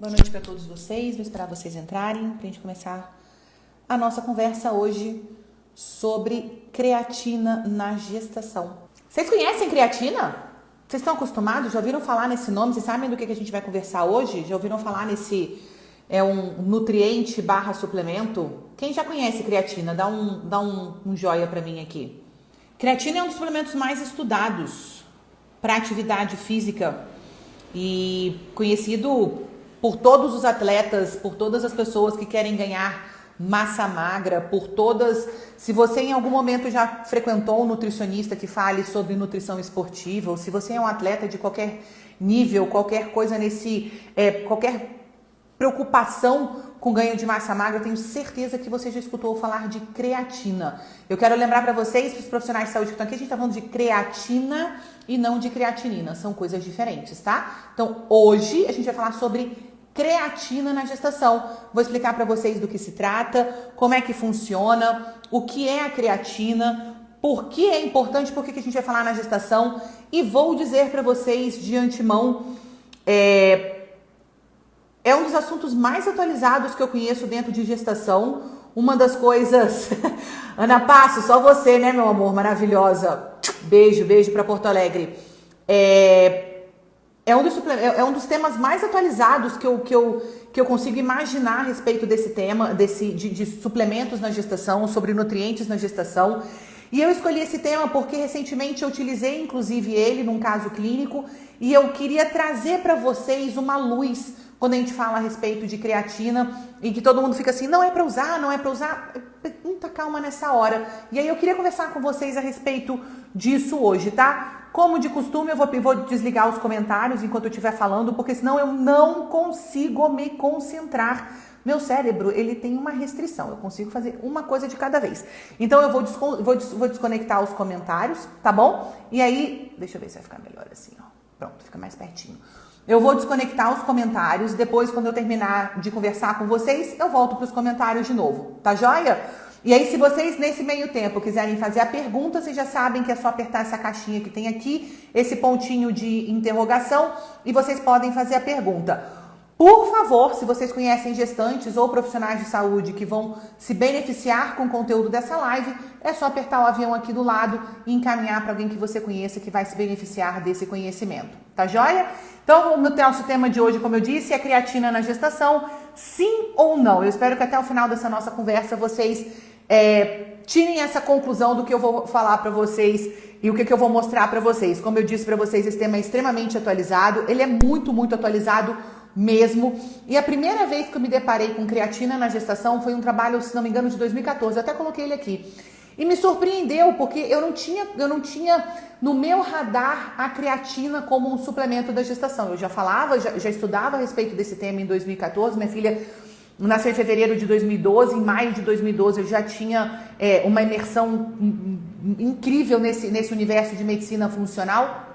Boa noite para todos vocês. Vou esperar vocês entrarem para a gente começar a nossa conversa hoje sobre creatina na gestação. Vocês conhecem creatina? Vocês estão acostumados? Já ouviram falar nesse nome? Vocês sabem do que a gente vai conversar hoje? Já ouviram falar nesse um nutriente / suplemento? Quem já conhece creatina? Dá um joia para mim aqui. Creatina é um dos suplementos mais estudados para atividade física e conhecido por todos os atletas, por todas as pessoas que querem ganhar massa magra, por todas. Se você em algum momento já frequentou um nutricionista que fale sobre nutrição esportiva, ou se você é um atleta de qualquer nível, qualquer coisa qualquer preocupação com ganho de massa magra, eu tenho certeza que você já escutou falar de creatina. Eu quero lembrar para vocês, para os profissionais de saúde que estão aqui, a gente está falando de creatina e não de creatinina, são coisas diferentes, tá? Então, hoje a gente vai falar sobre creatina na gestação. Vou explicar para vocês do que se trata, como é que funciona, o que é a creatina, por que é importante, por que a gente vai falar na gestação, e vou dizer para vocês de antemão, é um dos assuntos mais atualizados que eu conheço dentro de gestação. Uma das coisas... Ana Passo, só você, né, meu amor? Maravilhosa. Beijo para Porto Alegre. É um dos temas mais atualizados que eu consigo imaginar a respeito desse tema, de suplementos na gestação, sobre nutrientes na gestação. E eu escolhi esse tema porque recentemente eu utilizei, inclusive, ele num caso clínico, e eu queria trazer para vocês uma luz quando a gente fala a respeito de creatina e que todo mundo fica assim, não é para usar. Muita calma nessa hora. E aí eu queria conversar com vocês a respeito disso hoje, tá? Como de costume, eu vou desligar os comentários enquanto eu estiver falando, porque senão eu não consigo me concentrar. Meu cérebro, ele tem uma restrição, eu consigo fazer uma coisa de cada vez. Então eu vou desconectar os comentários, tá bom? E aí, deixa eu ver se vai ficar melhor assim, ó. Pronto, fica mais pertinho. Eu vou desconectar os comentários, depois quando eu terminar de conversar com vocês, eu volto para os comentários de novo, tá joia? E aí, se vocês nesse meio tempo quiserem fazer a pergunta, vocês já sabem que é só apertar essa caixinha que tem aqui, esse pontinho de interrogação, e vocês podem fazer a pergunta. Por favor, se vocês conhecem gestantes ou profissionais de saúde que vão se beneficiar com o conteúdo dessa live, é só apertar o avião aqui do lado e encaminhar para alguém que você conheça que vai se beneficiar desse conhecimento. Tá joia? Então, o nosso tema de hoje, como eu disse, é creatina na gestação, sim ou não? Eu espero que até o final dessa nossa conversa vocês tirem essa conclusão do que eu vou falar para vocês e o que eu vou mostrar para vocês. Como eu disse para vocês, esse tema é extremamente atualizado, ele é muito, muito atualizado mesmo. E a primeira vez que eu me deparei com creatina na gestação foi um trabalho, se não me engano, de 2014. Eu até coloquei ele aqui. E me surpreendeu, porque eu não tinha no meu radar a creatina como um suplemento da gestação. Eu já falava, já estudava a respeito desse tema em 2014. Minha filha nasceu em fevereiro de 2012. Em maio de 2012 eu já tinha uma imersão incrível nesse universo de medicina funcional.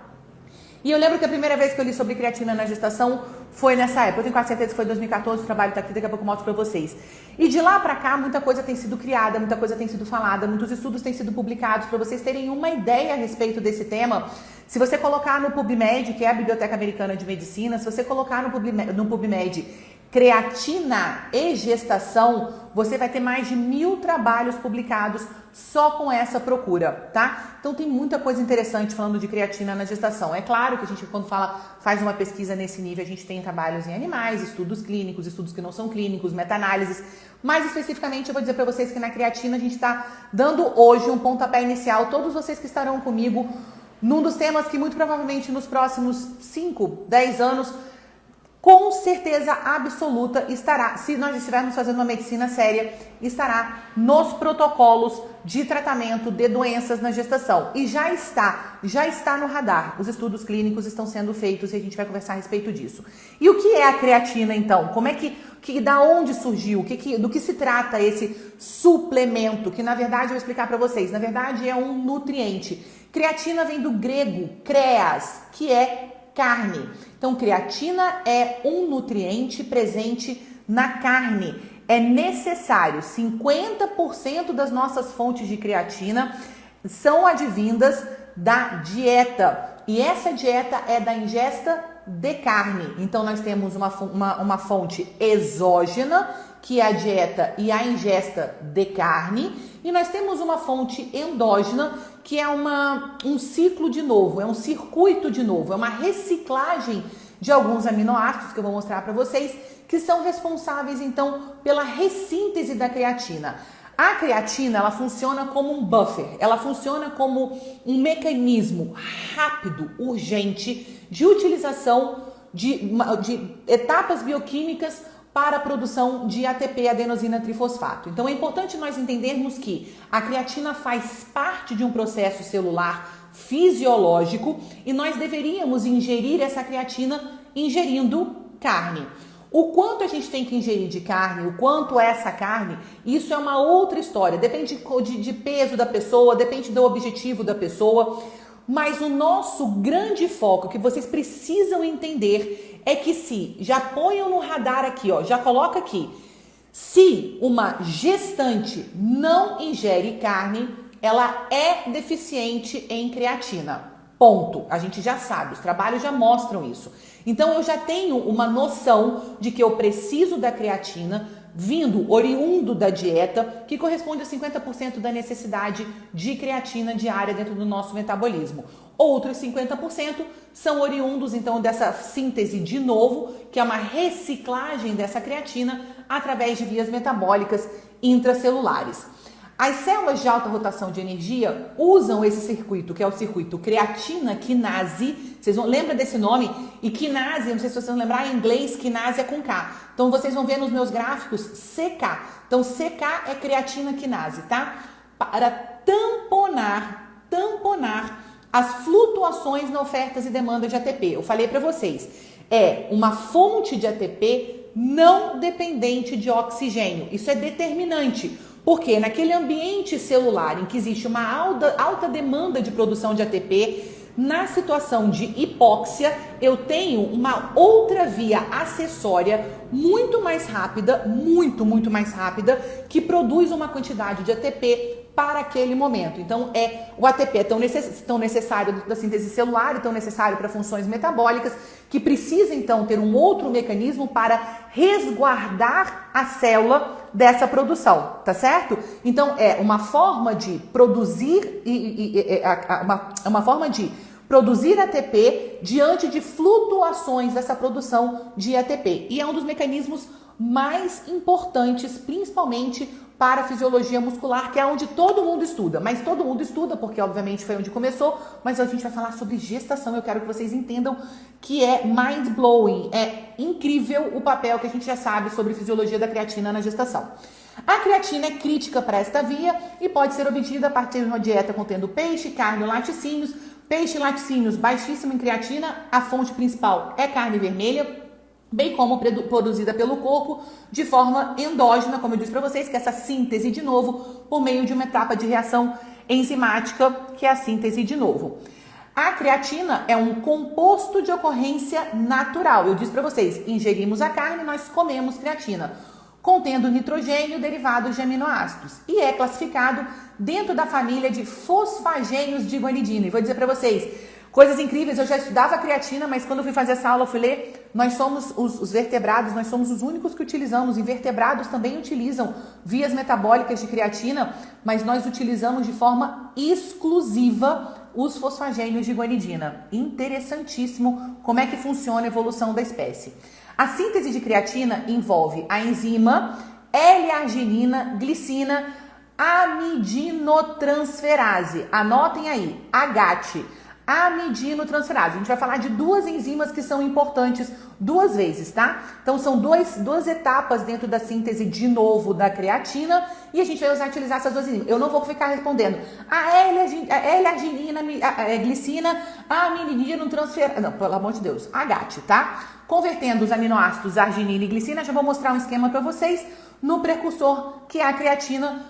E eu lembro que a primeira vez que eu li sobre creatina na gestação foi nessa época. Eu tenho quase certeza que foi em 2014, o trabalho está aqui, daqui a pouco eu mostro para vocês. E de lá para cá, muita coisa tem sido criada, muita coisa tem sido falada, muitos estudos têm sido publicados para vocês terem uma ideia a respeito desse tema. Se você colocar no PubMed, que é a Biblioteca Americana de Medicina, se você colocar no PubMed creatina e gestação, você vai ter mais de 1000 trabalhos publicados só com essa procura, tá? Então tem muita coisa interessante falando de creatina na gestação. É claro que a gente, quando faz uma pesquisa nesse nível, a gente tem trabalhos em animais, estudos clínicos, estudos que não são clínicos, meta-análises. Mais especificamente, eu vou dizer para vocês que na creatina a gente está dando hoje um pontapé inicial. Todos vocês que estarão comigo num dos temas que muito provavelmente nos próximos 5, 10 anos, com certeza absoluta estará, se nós estivermos fazendo uma medicina séria, estará nos protocolos de tratamento de doenças na gestação. E já está no radar. Os estudos clínicos estão sendo feitos e a gente vai conversar a respeito disso. E o que é a creatina, então? Como é da onde surgiu? Do que se trata esse suplemento? Que, na verdade, eu vou explicar para vocês. Na verdade, é um nutriente. Creatina vem do grego creas, que é carne. Então, creatina é um nutriente presente na carne. É necessário, 50% das nossas fontes de creatina são advindas da dieta. E essa dieta é da ingesta de carne. Então, nós temos uma fonte exógena, que é a dieta e a ingesta de carne, e nós temos uma fonte endógena, que é um ciclo de novo, é um circuito de novo, é uma reciclagem de alguns aminoácidos que eu vou mostrar para vocês, que são responsáveis, então, pela ressíntese da creatina. A creatina, ela funciona como um buffer, ela funciona como um mecanismo rápido, urgente, de utilização de etapas bioquímicas para a produção de ATP, adenosina trifosfato. Então é importante nós entendermos que a creatina faz parte de um processo celular fisiológico e nós deveríamos ingerir essa creatina ingerindo carne. O quanto a gente tem que ingerir de carne, o quanto essa carne, isso é uma outra história. Depende de peso da pessoa, depende do objetivo da pessoa. Mas o nosso grande foco, que vocês precisam entender, é que já ponham no radar aqui, ó, já coloca aqui. Se uma gestante não ingere carne, ela é deficiente em creatina. Ponto. A gente já sabe, os trabalhos já mostram isso. Então eu já tenho uma noção de que eu preciso da creatina oriundo da dieta, que corresponde a 50% da necessidade de creatina diária dentro do nosso metabolismo. Outros 50% são oriundos então dessa síntese de novo, que é uma reciclagem dessa creatina através de vias metabólicas intracelulares. As células de alta rotação de energia usam esse circuito, que é o circuito creatina-quinase. Vocês lembram desse nome? E quinase, não sei se vocês vão lembrar, em inglês, quinase é com K. Então, vocês vão ver nos meus gráficos CK. Então, CK é creatina-quinase, tá? Para tamponar as flutuações na ofertas e demanda de ATP. Eu falei para vocês, é uma fonte de ATP não dependente de oxigênio. Isso é determinante. Porque naquele ambiente celular em que existe uma alta demanda de produção de ATP, na situação de hipóxia, eu tenho uma outra via acessória muito mais rápida, muito mais rápida, que produz uma quantidade de ATP para aquele momento. Então, o ATP é tão necessário da síntese celular, tão necessário para funções metabólicas, que precisa então ter um outro mecanismo para resguardar a célula dessa produção, tá certo? Então, é uma forma de produzir uma forma de produzir ATP diante de flutuações dessa produção de ATP. E é um dos mecanismos mais importantes, principalmente para a fisiologia muscular, que é onde todo mundo estuda. Mas todo mundo estuda porque, obviamente, foi onde começou. Mas a gente vai falar sobre gestação. Eu quero que vocês entendam que é mind-blowing. É incrível o papel que a gente já sabe sobre fisiologia da creatina na gestação. A creatina é crítica para esta via e pode ser obtida a partir de uma dieta contendo peixe, carne ou laticínios. Peixe e laticínios baixíssimo em creatina. A fonte principal é carne vermelha, bem como produzida pelo corpo de forma endógena, como eu disse para vocês, que é essa síntese de novo por meio de uma etapa de reação enzimática, que é a síntese de novo. A creatina é um composto de ocorrência natural. Eu disse para vocês, ingerimos a carne, nós comemos creatina, contendo nitrogênio derivados de aminoácidos, e é classificado dentro da família de fosfagênios de guanidina. E vou dizer para vocês, coisas incríveis, eu já estudava creatina, mas quando eu fui fazer essa aula, eu fui ler, nós somos os vertebrados, nós somos os únicos que utilizamos, invertebrados também utilizam vias metabólicas de creatina, mas nós utilizamos de forma exclusiva os fosfagênios de guanidina. Interessantíssimo como é que funciona a evolução da espécie. A síntese de creatina envolve a enzima L-arginina, glicina, amidinotransferase. Anotem aí, AGAT. Amidinotransferase. A gente vai falar de duas enzimas que são importantes duas vezes, tá? Então são duas etapas dentro da síntese de novo da creatina e a gente vai utilizar essas duas enzimas. Eu não vou ficar respondendo a L-arginina, a glicina, a amidinotransferase. Não, pelo amor de Deus, AGAT, tá? Convertendo os aminoácidos arginina e glicina, já vou mostrar um esquema para vocês no precursor que é a creatina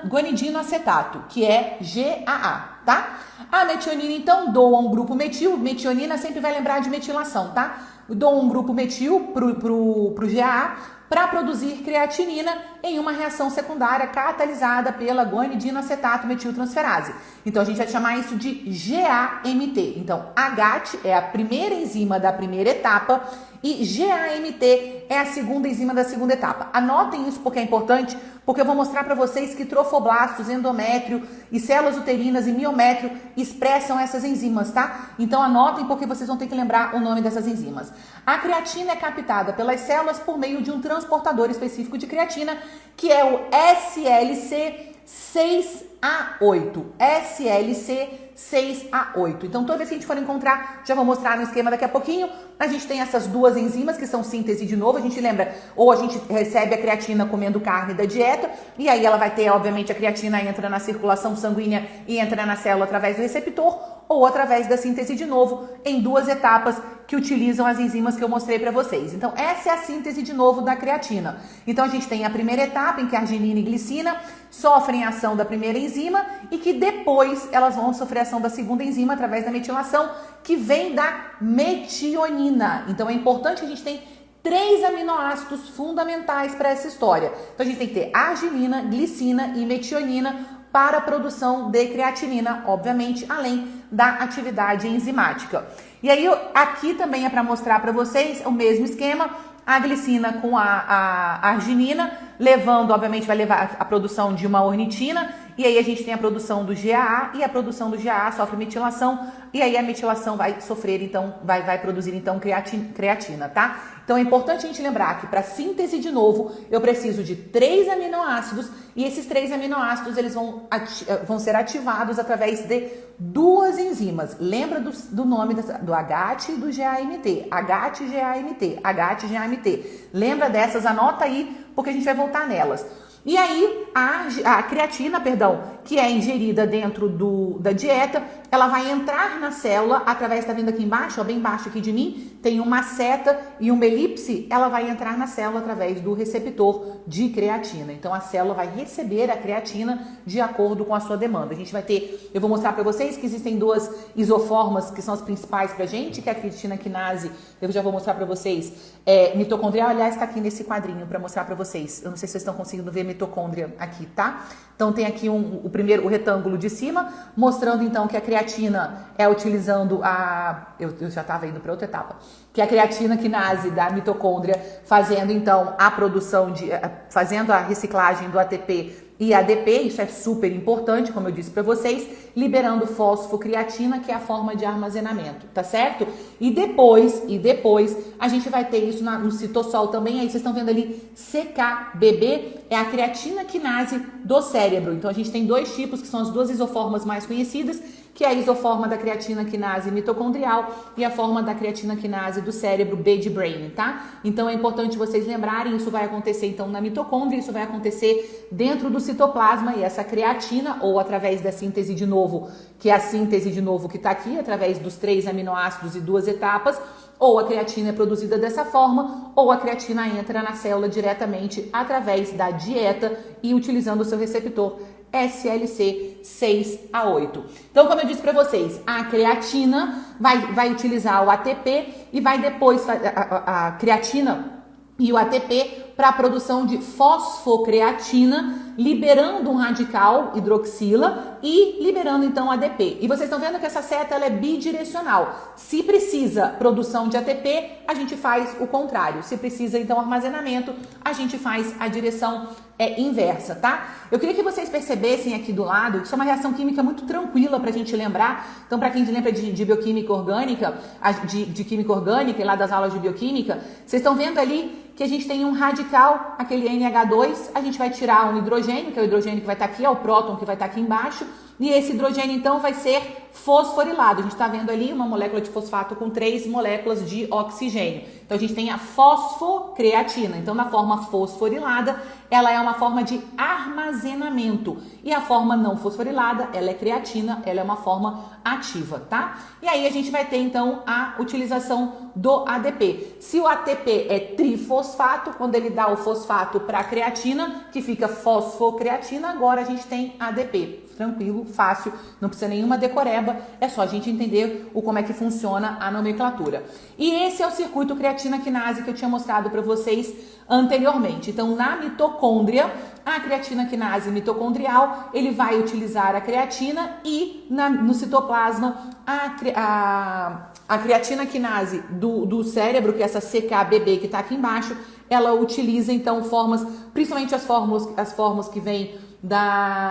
guanidinoacetato, que é GAA, tá? A metionina, então, doa um grupo metil. Metionina sempre vai lembrar de metilação, tá? Dou um grupo metil pro GAA, para produzir creatinina em uma reação secundária catalisada pela guanidina acetato metiltransferase. Então a gente vai chamar isso de GAMT. Então AGAT é a primeira enzima da primeira etapa e GAMT é a segunda enzima da segunda etapa. Anotem isso porque é importante, porque eu vou mostrar para vocês que trofoblastos, endométrio e células uterinas e miométrio expressam essas enzimas, tá? Então anotem porque vocês vão ter que lembrar o nome dessas enzimas. A creatina é captada pelas células por meio de um transportador específico de creatina, que é o SLC6A8. SLC6A8. Então, toda vez que a gente for encontrar, já vou mostrar no esquema daqui a pouquinho, a gente tem essas duas enzimas que são síntese de novo. A gente lembra, ou a gente recebe a creatina comendo carne da dieta, e aí ela vai ter, obviamente, a creatina entra na circulação sanguínea e entra na célula através do receptor, ou através da síntese de novo, em duas etapas que utilizam as enzimas que eu mostrei para vocês. Então, essa é a síntese de novo da creatina. Então, a gente tem a primeira etapa em que a arginina e glicina sofrem a ação da primeira enzima e que depois elas vão sofrer a ação da segunda enzima através da metilação, que vem da metionina. Então, é importante que a gente tenha 3 aminoácidos fundamentais para essa história. Então, a gente tem que ter arginina, glicina e metionina para a produção de creatinina, obviamente, além da atividade enzimática. E aí, aqui também é para mostrar para vocês o mesmo esquema, a glicina com a arginina, levando, obviamente, vai levar a produção de uma ornitina, e aí a gente tem a produção do GAA, e a produção do GAA sofre metilação, e aí a metilação vai sofrer, então, vai produzir, então, creatina, tá? Então, é importante a gente lembrar que para síntese de novo, eu preciso de 3 aminoácidos, e esses 3 aminoácidos, eles vão ser ativados através de 2 enzimas. Lembra do nome do AGAT e do GAMT. AGAT e GAMT. AGAT e GAMT. Lembra dessas? Anota aí, porque a gente vai voltar nelas. E aí, a creatina, que é ingerida dentro da dieta, ela vai entrar na célula através, tá vendo aqui embaixo, ó, bem embaixo aqui de mim, tem uma seta e uma elipse, ela vai entrar na célula através do receptor de creatina. Então, a célula vai receber a creatina de acordo com a sua demanda. A gente vai ter, eu vou mostrar para vocês que existem 2 isoformas que são as principais pra gente, que é a creatina quinase, eu já vou mostrar para vocês, mitocondrial, aliás, está aqui nesse quadrinho para mostrar para vocês. Eu não sei se vocês estão conseguindo ver mitocôndria aqui, tá? Então tem aqui o retângulo de cima, mostrando então que a creatina é utilizando eu já estava indo para outra etapa, que a creatina quinase da mitocôndria fazendo então a produção fazendo a reciclagem do ATP e ADP, isso é super importante, como eu disse para vocês, liberando fosfocreatina, que é a forma de armazenamento, tá certo? E depois a gente vai ter isso no citossol também, aí vocês estão vendo ali CKBB, é a creatina quinase do cérebro. Então a gente tem 2 tipos, que são as 2 isoformas mais conhecidas, que é a isoforma da creatina quinase mitocondrial e a forma da creatina quinase do cérebro, B de brain, tá? Então é importante vocês lembrarem, isso vai acontecer então na mitocôndria, isso vai acontecer dentro do citoplasma, e essa creatina, ou através da síntese de novo, que é a síntese de novo que está aqui, através dos 3 aminoácidos e 2 etapas, ou a creatina é produzida dessa forma, ou a creatina entra na célula diretamente através da dieta e utilizando o seu receptor SLC6A8. Então, como eu disse para vocês, a creatina vai utilizar o ATP e vai depois a creatina e o ATP para a produção de fosfocreatina, liberando um radical hidroxila e liberando então ADP. E vocês estão vendo que essa seta ela é bidirecional. Se precisa produção de ATP, a gente faz o contrário. Se precisa então armazenamento, a gente faz a direção inversa, tá? Eu queria que vocês percebessem aqui do lado que isso é uma reação química muito tranquila para a gente lembrar. Então, para quem lembra de bioquímica orgânica, de química orgânica e lá das aulas de bioquímica, vocês estão vendo ali que a gente tem um radical, aquele NH2, a gente vai tirar um hidrogênio, que é o hidrogênio que vai estar aqui, é o próton que vai estar aqui embaixo, e esse hidrogênio então vai ser fosforilado. A gente está vendo ali uma molécula de fosfato com 3 moléculas de oxigênio. Então a gente tem a fosfocreatina. Então na forma fosforilada, ela é uma forma de armazenamento. E a forma não fosforilada, ela é creatina, ela é uma forma ativa, tá? E aí a gente vai ter então a utilização do ADP. Se o ATP é trifosfato, quando ele dá o fosfato para a creatina, que fica fosfocreatina, agora a gente tem ADP. Tranquilo, fácil, não precisa nenhuma decoreba. pereba, é só a gente entender como é que funciona a nomenclatura. E esse é o circuito creatina quinase que eu tinha mostrado para vocês anteriormente. Então, na mitocôndria, a creatina quinase mitocondrial, ele vai utilizar a creatina e no citoplasma, a creatina quinase do cérebro, que é essa CKBB que está aqui embaixo, ela utiliza então formas, principalmente as formas que vêm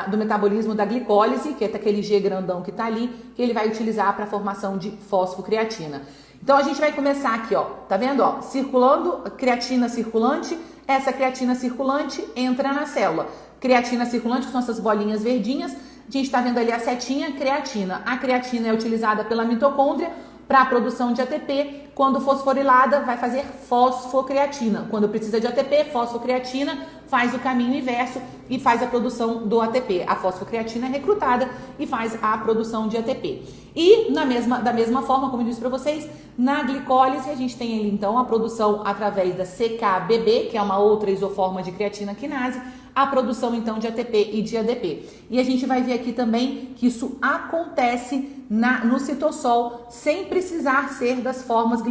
do metabolismo da glicólise, que é aquele G grandão que está ali, que ele vai utilizar para a formação de fosfocreatina. Então a gente vai começar aqui, ó, tá vendo, ó, circulando, creatina circulante, essa creatina circulante entra na célula. Creatina circulante, que são essas bolinhas verdinhas, a gente está vendo ali a setinha, creatina. A creatina é utilizada pela mitocôndria para a produção de ATP. Quando fosforilada, vai fazer fosfocreatina. Quando precisa de ATP, fosfocreatina faz o caminho inverso e faz a produção do ATP. A fosfocreatina é recrutada e faz a produção de ATP. E da mesma forma, como eu disse para vocês, na glicólise a gente tem ali então a produção através da CKBB, que é uma outra isoforma de creatina quinase, a produção então de ATP e de ADP. E a gente vai ver aqui também que isso acontece no citossol sem precisar ser das formas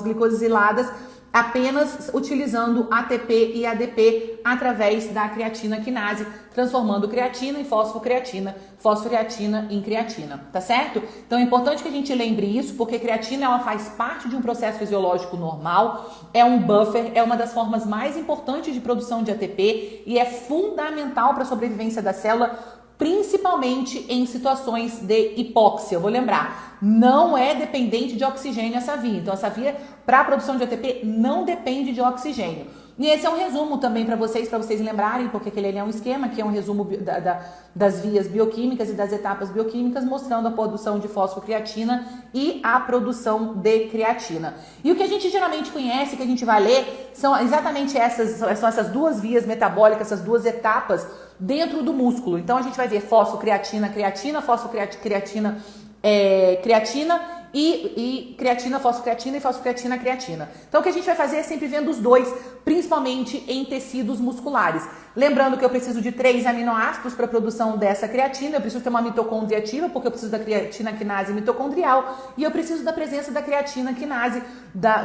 glicosiladas, apenas utilizando ATP e ADP através da creatina quinase, transformando creatina em fosfocreatina, fosfocreatina em creatina, tá certo? Então é importante que a gente lembre isso, porque creatina ela faz parte de um processo fisiológico normal, é um buffer, é uma das formas mais importantes de produção de ATP e é fundamental para a sobrevivência da célula, principalmente em situações de hipóxia. Eu vou lembrar, não é dependente de oxigênio essa via. Então, essa via para a produção de ATP não depende de oxigênio. E esse é um resumo também para vocês lembrarem, porque aquele é um esquema que é um resumo das vias bioquímicas e das etapas bioquímicas, mostrando a produção de fosfocreatina e a produção de creatina. E o que a gente geralmente conhece, que a gente vai ler, são exatamente essas duas vias metabólicas, essas duas etapas dentro do músculo. Então a gente vai ver fosfocreatina, creatina, fosfocreatina, creatina e creatina, fosfocreatina e fosfocreatina, creatina. Então o que a gente vai fazer é sempre vendo os dois, principalmente em tecidos musculares. Lembrando que eu preciso de 3 aminoácidos para a produção dessa creatina, eu preciso ter uma mitocôndria ativa, porque eu preciso da creatina quinase mitocondrial, e eu preciso da presença da creatina quinase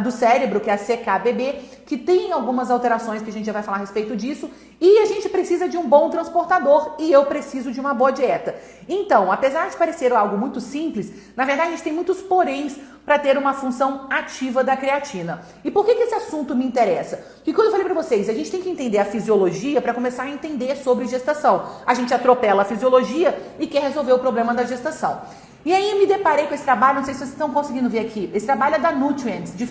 do cérebro, que é a CKBB, que tem algumas alterações que a gente já vai falar a respeito disso, e a gente precisa de um bom transportador, e eu preciso de uma boa dieta. Então, apesar de parecer algo muito simples, na verdade a gente tem muitos poréns para ter uma função ativa da creatina. E por que esse assunto me interessa? Porque quando eu falei para vocês, a gente tem que entender a fisiologia para começar a entender sobre gestação. A gente atropela a fisiologia e quer resolver o problema da gestação. E aí eu me deparei com esse trabalho, não sei se vocês estão conseguindo ver aqui, esse trabalho é da Nutrients, de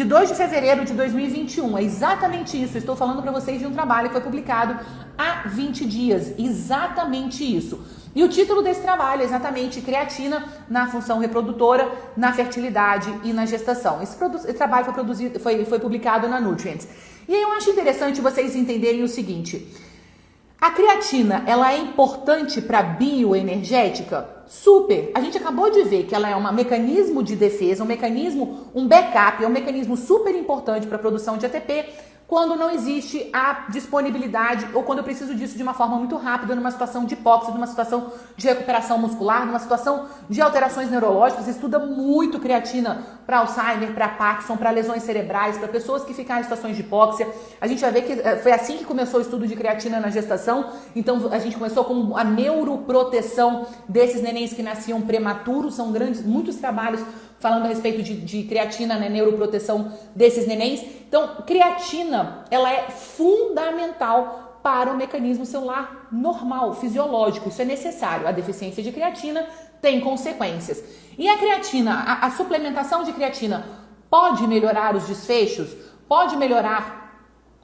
2 de fevereiro de 2021, é exatamente isso, eu estou falando para vocês de um trabalho que foi publicado há 20 dias, exatamente isso. E o título desse trabalho é exatamente creatina na função reprodutora, na fertilidade e na gestação. Esse trabalho foi publicado na Nutrients. E aí eu acho interessante vocês entenderem o seguinte: a creatina, ela é importante para a bioenergética? Super! A gente acabou de ver que ela é um mecanismo de defesa, um backup, é um mecanismo super importante para a produção de ATP, quando não existe a disponibilidade ou quando eu preciso disso de uma forma muito rápida, numa situação de hipóxia, numa situação de recuperação muscular, numa situação de alterações neurológicas. Estuda muito creatina para Alzheimer, para Parkinson, para lesões cerebrais, para pessoas que ficam em situações de hipóxia. A gente vai ver que foi assim que começou o estudo de creatina na gestação. Então a gente começou com a neuroproteção desses nenéns que nasciam prematuros. São muitos trabalhos falando a respeito de creatina, né, neuroproteção desses nenéns. Então, creatina, ela é fundamental para o mecanismo celular normal, fisiológico. Isso é necessário. A deficiência de creatina tem consequências. E a creatina, a suplementação de creatina pode melhorar os desfechos? Pode melhorar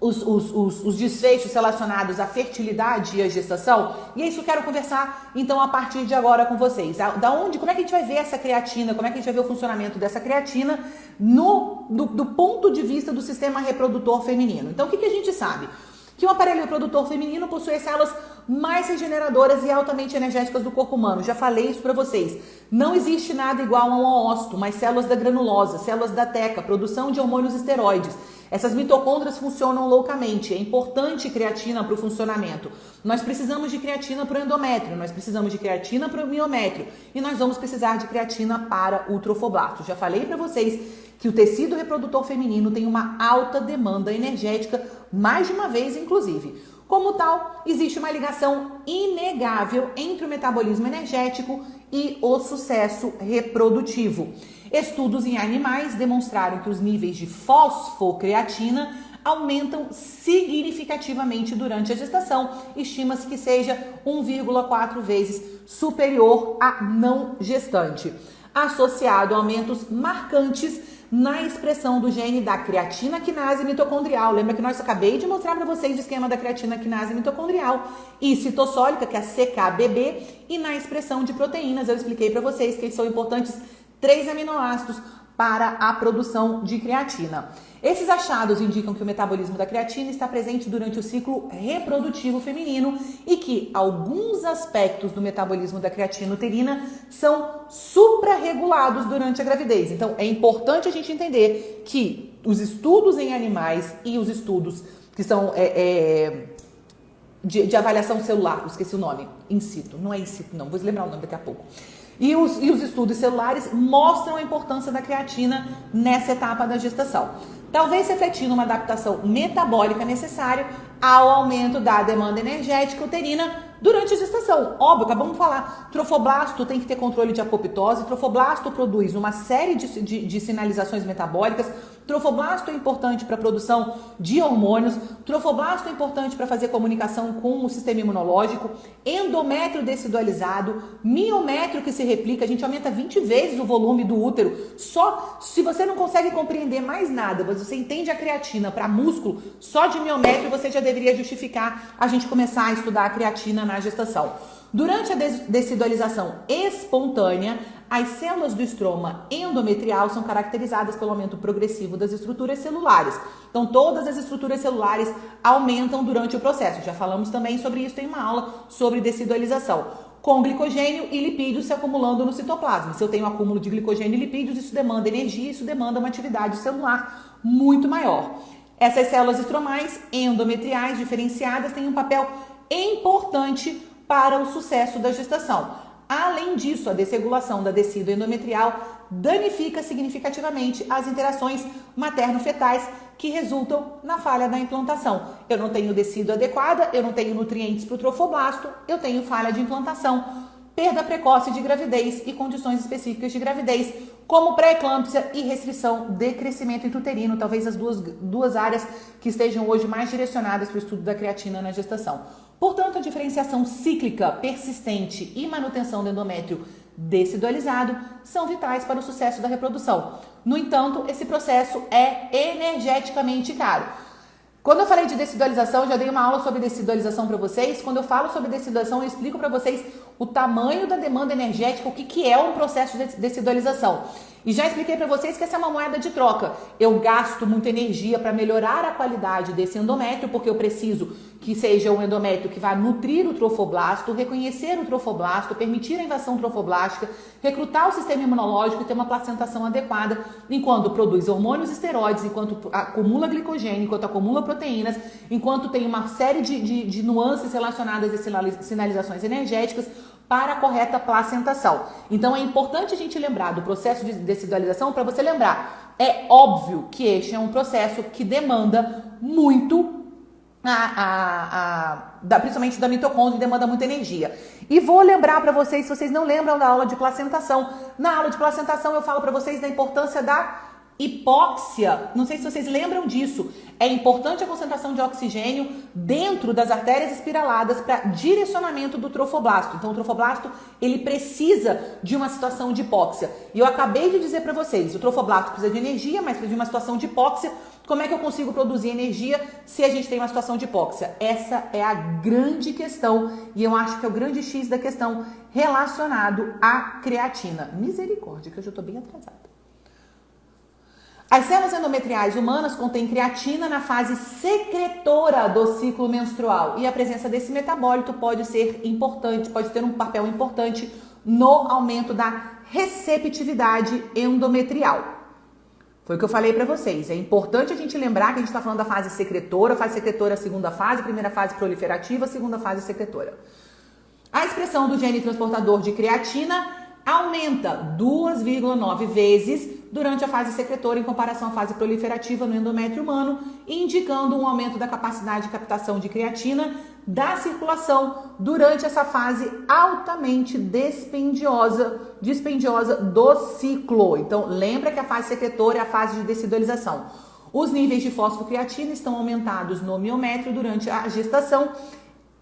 os desfechos relacionados à fertilidade e à gestação? E é isso que eu quero conversar, então, a partir de agora com vocês. Como é que a gente vai ver essa creatina, como é que a gente vai ver o funcionamento dessa creatina do ponto de vista do sistema reprodutor feminino? Então, o que a gente sabe? Que o aparelho reprodutor feminino possui as células mais regeneradoras e altamente energéticas do corpo humano. Já falei isso para vocês. Não existe nada igual a um oócito, mas células da granulosa, células da teca, produção de hormônios esteroides. Essas mitocôndrias funcionam loucamente. É importante creatina para o funcionamento. Nós precisamos de creatina para o endométrio, nós precisamos de creatina para o miométrio e nós vamos precisar de creatina para o trofoblasto. Já falei para vocês que o tecido reprodutor feminino tem uma alta demanda energética, mais de uma vez inclusive. Como tal, existe uma ligação inegável entre o metabolismo energético e o sucesso reprodutivo. Estudos em animais demonstraram que os níveis de fosfocreatina aumentam significativamente durante a gestação. Estima-se que seja 1,4 vezes superior à não gestante, associado a aumentos marcantes na expressão do gene da creatina quinase mitocondrial. Lembra que nós acabei de mostrar para vocês o esquema da creatina quinase mitocondrial e citossólica, que é a CKBB, e na expressão de proteínas. Eu expliquei para vocês que são importantes 3 aminoácidos para a produção de creatina. Esses achados indicam que o metabolismo da creatina está presente durante o ciclo reprodutivo feminino e que alguns aspectos do metabolismo da creatina uterina são suprarregulados durante a gravidez. Então, é importante a gente entender que os estudos em animais e os estudos que são de avaliação celular, esqueci o nome, in situ, não é in situ não, vou lembrar o nome daqui a pouco. E os estudos celulares mostram a importância da creatina nessa etapa da gestação, talvez refletindo uma adaptação metabólica necessária ao aumento da demanda energética uterina durante a gestação. Óbvio, acabamos de falar, trofoblasto tem que ter controle de apoptose, trofoblasto produz uma série de sinalizações metabólicas, trofoblasto é importante para a produção de hormônios, trofoblasto é importante para fazer comunicação com o sistema imunológico, endométrio decidualizado, miométrio que se replica, a gente aumenta 20 vezes o volume do útero. Só se você não consegue compreender mais nada, mas você entende a creatina para músculo, só de miométrio você já deveria justificar a gente começar a estudar a creatina na gestação. Durante a decidualização espontânea, as células do estroma endometrial são caracterizadas pelo aumento progressivo das estruturas celulares. Então, todas as estruturas celulares aumentam durante o processo. Já falamos também sobre isso em uma aula sobre decidualização, com glicogênio e lipídios se acumulando no citoplasma. Se eu tenho acúmulo de glicogênio e lipídios, isso demanda energia, isso demanda uma atividade celular muito maior. Essas células estromais endometriais diferenciadas têm um papel importante para o sucesso da gestação. Além disso, a desregulação da tecido endometrial danifica significativamente as interações materno-fetais que resultam na falha da implantação. Eu não tenho tecido adequada, eu não tenho nutrientes para o trofoblasto, eu tenho falha de implantação, perda precoce de gravidez e condições específicas de gravidez, como pré-eclâmpsia e restrição de crescimento intrauterino, talvez as duas áreas que estejam hoje mais direcionadas para o estudo da creatina na gestação. Portanto, a diferenciação cíclica, persistente e manutenção do endométrio decidualizado são vitais para o sucesso da reprodução. No entanto, esse processo é energeticamente caro. Quando eu falei de decidualização, já dei uma aula sobre decidualização para vocês. Quando eu falo sobre decidualização, eu explico para vocês o tamanho da demanda energética, o que é um processo de decidualização. E já expliquei para vocês que essa é uma moeda de troca. Eu gasto muita energia para melhorar a qualidade desse endométrio, porque eu preciso que seja um endométrio que vá nutrir o trofoblasto, reconhecer o trofoblasto, permitir a invasão trofoblástica, recrutar o sistema imunológico e ter uma placentação adequada, enquanto produz hormônios esteroides, enquanto acumula glicogênio, enquanto acumula proteínas, enquanto tem uma série de nuances relacionadas a sinalizações energéticas para a correta placentação. Então é importante a gente lembrar do processo de decidualização para você lembrar. É óbvio que este é um processo que demanda muito principalmente da mitocôndria, demanda muita energia. E vou lembrar para vocês, se vocês não lembram da aula de placentação, na aula de placentação eu falo para vocês da importância da hipóxia. Não sei se vocês lembram disso. É importante a concentração de oxigênio dentro das artérias espiraladas para direcionamento do trofoblasto. Então o trofoblasto, ele precisa de uma situação de hipóxia. E eu acabei de dizer para vocês, o trofoblasto precisa de energia, mas precisa de uma situação de hipóxia. Como é que eu consigo produzir energia se a gente tem uma situação de hipóxia? Essa é a grande questão e eu acho que é o grande X da questão relacionado à creatina. Misericórdia, que eu já estou bem atrasada. As células endometriais humanas contêm creatina na fase secretora do ciclo menstrual e a presença desse metabólito pode ser importante, pode ter um papel importante no aumento da receptividade endometrial. Foi o que eu falei para vocês. É importante a gente lembrar que a gente está falando da fase secretora, segunda fase, primeira fase proliferativa, segunda fase secretora. A expressão do gene transportador de creatina aumenta 2,9 vezes durante a fase secretora em comparação à fase proliferativa no endométrio humano, indicando um aumento da capacidade de captação de creatina da circulação durante essa fase altamente dispendiosa do ciclo. Então, lembra que a fase secretora é a fase de decidualização. Os níveis de fosfocreatina estão aumentados no miométrio durante a gestação,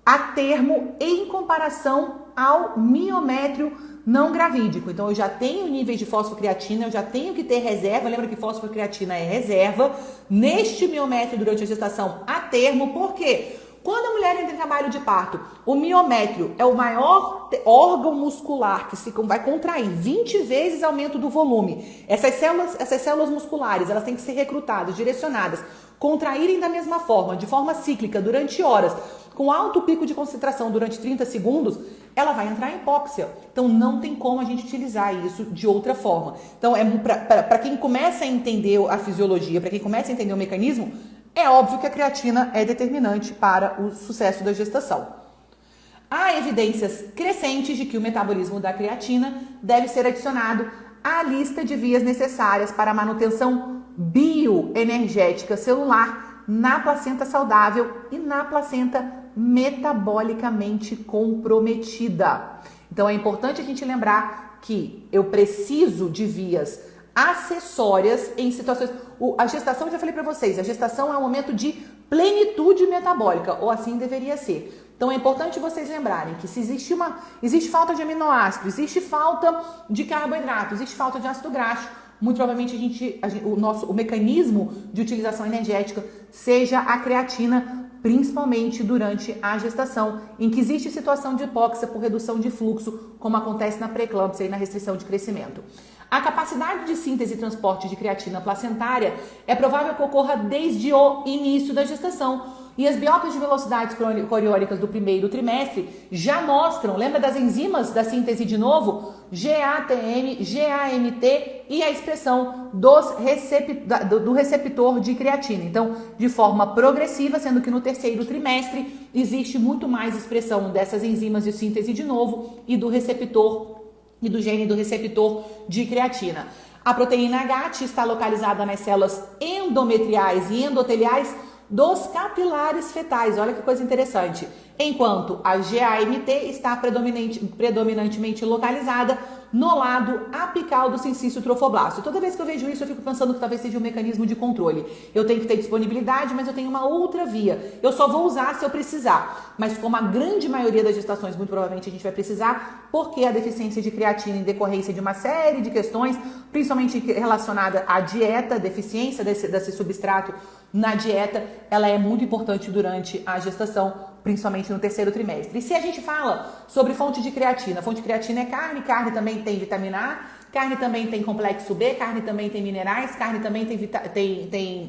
a termo em comparação ao miométrio não gravídico. Então, eu já tenho níveis de fosfocreatina, eu já tenho que ter reserva. Lembra que fosfocreatina é reserva neste miométrio durante a gestação a termo. Por quê? Quando a mulher entra em trabalho de parto, o miométrio é o maior órgão muscular que vai contrair 20 vezes aumento do volume. Essas células musculares, elas têm que ser recrutadas, direcionadas, contraírem da mesma forma, de forma cíclica, durante horas, com alto pico de concentração durante 30 segundos, ela vai entrar em hipóxia. Então, não tem como a gente utilizar isso de outra forma. Então, para quem começa a entender a fisiologia, para quem começa a entender o mecanismo, é óbvio que a creatina é determinante para o sucesso da gestação. Há evidências crescentes de que o metabolismo da creatina deve ser adicionado à lista de vias necessárias para a manutenção bioenergética celular na placenta saudável e na placenta metabolicamente comprometida. Então é importante a gente lembrar que eu preciso de vias acessórias em situações... A gestação, já falei para vocês, a gestação é um momento de plenitude metabólica, ou assim deveria ser. Então é importante vocês lembrarem que se existe falta de aminoácidos, existe falta de carboidrato, existe falta de ácido graxo, muito provavelmente o mecanismo de utilização energética seja a creatina, principalmente durante a gestação, em que existe situação de hipóxia por redução de fluxo, como acontece na pré-eclâmpsia e na restrição de crescimento. A capacidade de síntese e transporte de creatina placentária é provável que ocorra desde o início da gestação. E as biópsias de velocidades coriônicas do primeiro trimestre já mostram, lembra das enzimas da síntese de novo? GATM, GAMT e a expressão do receptor de creatina. Então, de forma progressiva, sendo que no terceiro trimestre existe muito mais expressão dessas enzimas de síntese de novo e do receptor e do gene do receptor de creatina. A proteína H está localizada nas células endometriais e endoteliais dos capilares fetais. Olha que coisa interessante. Enquanto a GAMT está predominantemente localizada no lado apical do sincício trofoblasto. Toda vez que eu vejo isso, eu fico pensando que talvez seja um mecanismo de controle. Eu tenho que ter disponibilidade, mas eu tenho uma outra via. Eu só vou usar se eu precisar. Mas como a grande maioria das gestações, muito provavelmente a gente vai precisar, porque a deficiência de creatina em decorrência de uma série de questões, principalmente relacionada à dieta, deficiência desse substrato na dieta, ela é muito importante durante a gestação, principalmente no terceiro trimestre. E se a gente fala sobre fonte de creatina é carne, carne também tem vitamina A, carne também tem complexo B, carne também tem minerais, carne também tem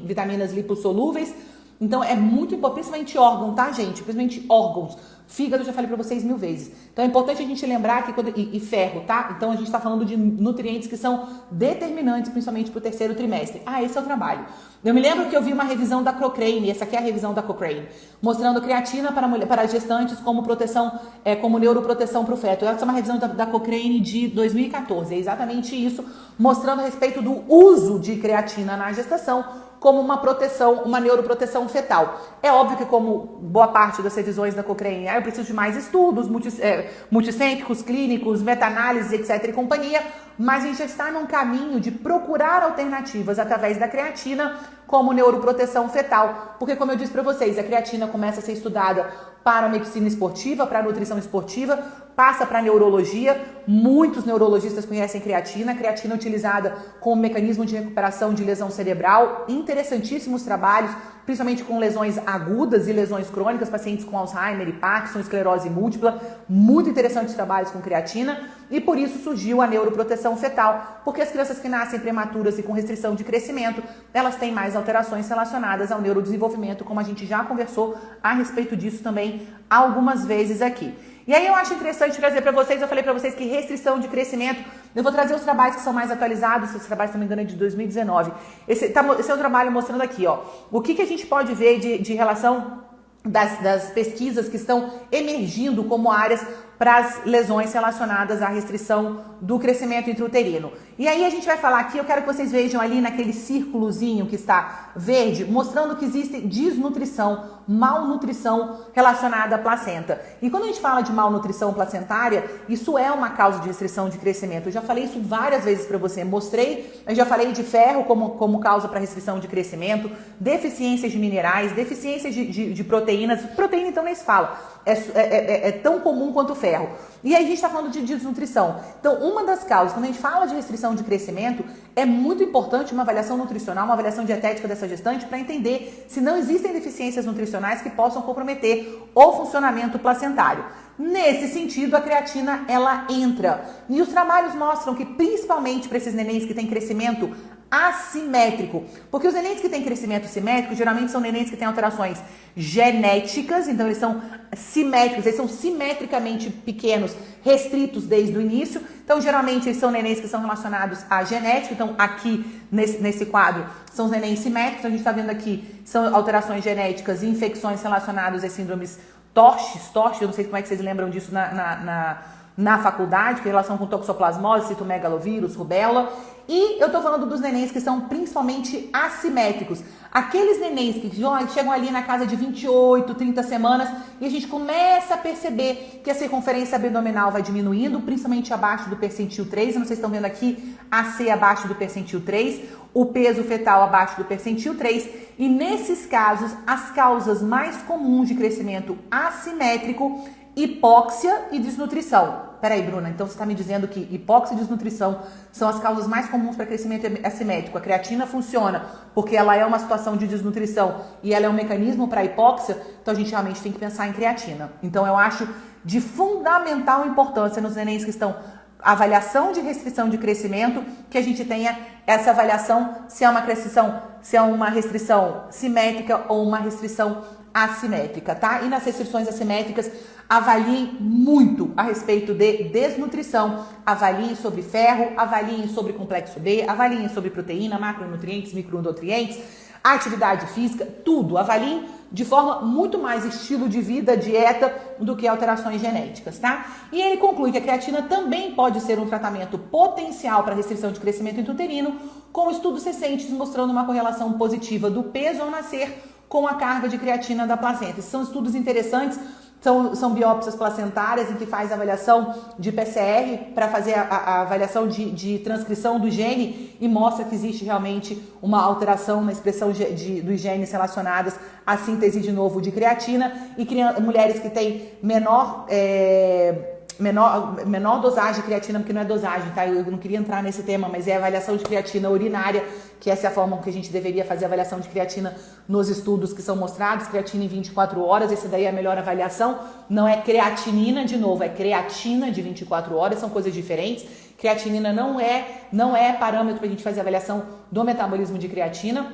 vitaminas lipossolúveis. Então é muito importante, principalmente órgão, tá, gente? Principalmente órgãos. Fígado, já falei pra vocês 1000 vezes. Então é importante a gente lembrar que e ferro, tá? Então a gente tá falando de nutrientes que são determinantes, principalmente pro terceiro trimestre. Esse é o trabalho. Eu me lembro que eu vi uma revisão da Cochrane, essa aqui é a revisão da Cochrane, mostrando creatina para gestantes como proteção, como neuroproteção para o feto. Essa é uma revisão da Cochrane de 2014, é exatamente isso, mostrando a respeito do uso de creatina na gestação como uma proteção, uma neuroproteção fetal. É óbvio que, como boa parte das revisões da Cochrane, eu preciso de mais estudos, multicêntricos, clínicos, meta-análises, etc. e companhia, mas a gente já está num caminho de procurar alternativas através da creatina como neuroproteção fetal, porque, como eu disse para vocês, a creatina começa a ser estudada para a medicina esportiva, para a nutrição esportiva, passa para a neurologia. Muitos neurologistas conhecem creatina. A creatina é utilizada como mecanismo de recuperação de lesão cerebral. Interessantíssimos trabalhos, principalmente com lesões agudas e lesões crônicas, pacientes com Alzheimer e Parkinson, esclerose múltipla. Muito interessantes trabalhos com creatina. E por isso surgiu a neuroproteção fetal, porque as crianças que nascem prematuras e com restrição de crescimento, elas têm mais alterações relacionadas ao neurodesenvolvimento, como a gente já conversou a respeito disso também algumas vezes aqui. E aí eu acho interessante trazer para vocês, eu falei para vocês que restrição de crescimento, Eu vou trazer os trabalhos que são mais atualizados, esse trabalho, se não me engano, é de 2019. Esse é um trabalho mostrando aqui, ó, o que a gente pode ver de relação das pesquisas que estão emergindo como áreas para as lesões relacionadas à restrição do crescimento intrauterino. E aí a gente vai falar aqui, eu quero que vocês vejam ali naquele círculozinho que está verde, mostrando que existe desnutrição, malnutrição relacionada à placenta. E quando a gente fala de malnutrição placentária, isso é uma causa de restrição de crescimento. Eu já falei isso várias vezes para você, mostrei, eu já falei de ferro como causa para restrição de crescimento, deficiências de minerais, deficiências de proteínas, proteína então nem se fala, é tão comum quanto o ferro. E aí a gente está falando de desnutrição. Então, uma das causas, quando a gente fala de restrição de crescimento, é muito importante uma avaliação nutricional, uma avaliação dietética dessa gestante para entender se não existem deficiências nutricionais que possam comprometer o funcionamento placentário. Nesse sentido, a creatina, ela entra. E os trabalhos mostram que, principalmente para esses nenéns que têm crescimento assimétrico, porque os nenéns que têm crescimento simétrico geralmente são nenéns que têm alterações genéticas, então eles são simétricos, eles são simetricamente pequenos, restritos desde o início, então geralmente eles são nenéns que são relacionados à genética, então aqui nesse quadro são os nenéns simétricos, a gente está vendo aqui são alterações genéticas e infecções relacionadas a síndromes TORCH, eu não sei como é que vocês lembram disso na faculdade, que tem relação com toxoplasmose, citomegalovírus, rubéola. E eu tô falando dos nenéns que são principalmente assimétricos. Aqueles nenéns que chegam ali na casa de 28, 30 semanas e a gente começa a perceber que a circunferência abdominal vai diminuindo, principalmente abaixo do percentil 3. Vocês estão vendo aqui AC abaixo do percentil 3, o peso fetal abaixo do percentil 3. E nesses casos, as causas mais comuns de crescimento assimétrico, hipóxia e desnutrição. Peraí, Bruna, então você está me dizendo que hipóxia e desnutrição são as causas mais comuns para crescimento assimétrico. A creatina funciona porque ela é uma situação de desnutrição e ela é um mecanismo para hipóxia, então a gente realmente tem que pensar em creatina. Então eu acho de fundamental importância nos nenéns que estão avaliação de restrição de crescimento, que a gente tenha essa avaliação se é uma restrição simétrica ou uma restrição assimétrica, tá? E nas restrições assimétricas, avaliem muito a respeito de desnutrição, avaliem sobre ferro, avaliem sobre complexo B, avaliem sobre proteína, macronutrientes, micronutrientes, atividade física, tudo, avaliem de forma muito mais estilo de vida, dieta, do que alterações genéticas, tá? E ele conclui que a creatina também pode ser um tratamento potencial para restrição de crescimento intrauterino, com estudos recentes mostrando uma correlação positiva do peso ao nascer com a carga de creatina da placenta. Esses são estudos interessantes, são biópsias placentárias em que faz a avaliação de PCR para fazer a avaliação de transcrição do gene e mostra que existe realmente uma alteração na expressão dos genes relacionadas à síntese de novo de creatina e mulheres que têm menor dosagem de creatina, porque não é dosagem, tá? Eu não queria entrar nesse tema, mas é a avaliação de creatina urinária, que essa é a forma que a gente deveria fazer a avaliação de creatina nos estudos que são mostrados, creatina em 24 horas, esse daí é a melhor avaliação, não é creatinina de novo, é creatina de 24 horas, são coisas diferentes. Creatinina não é parâmetro para a gente fazer a avaliação do metabolismo de creatina,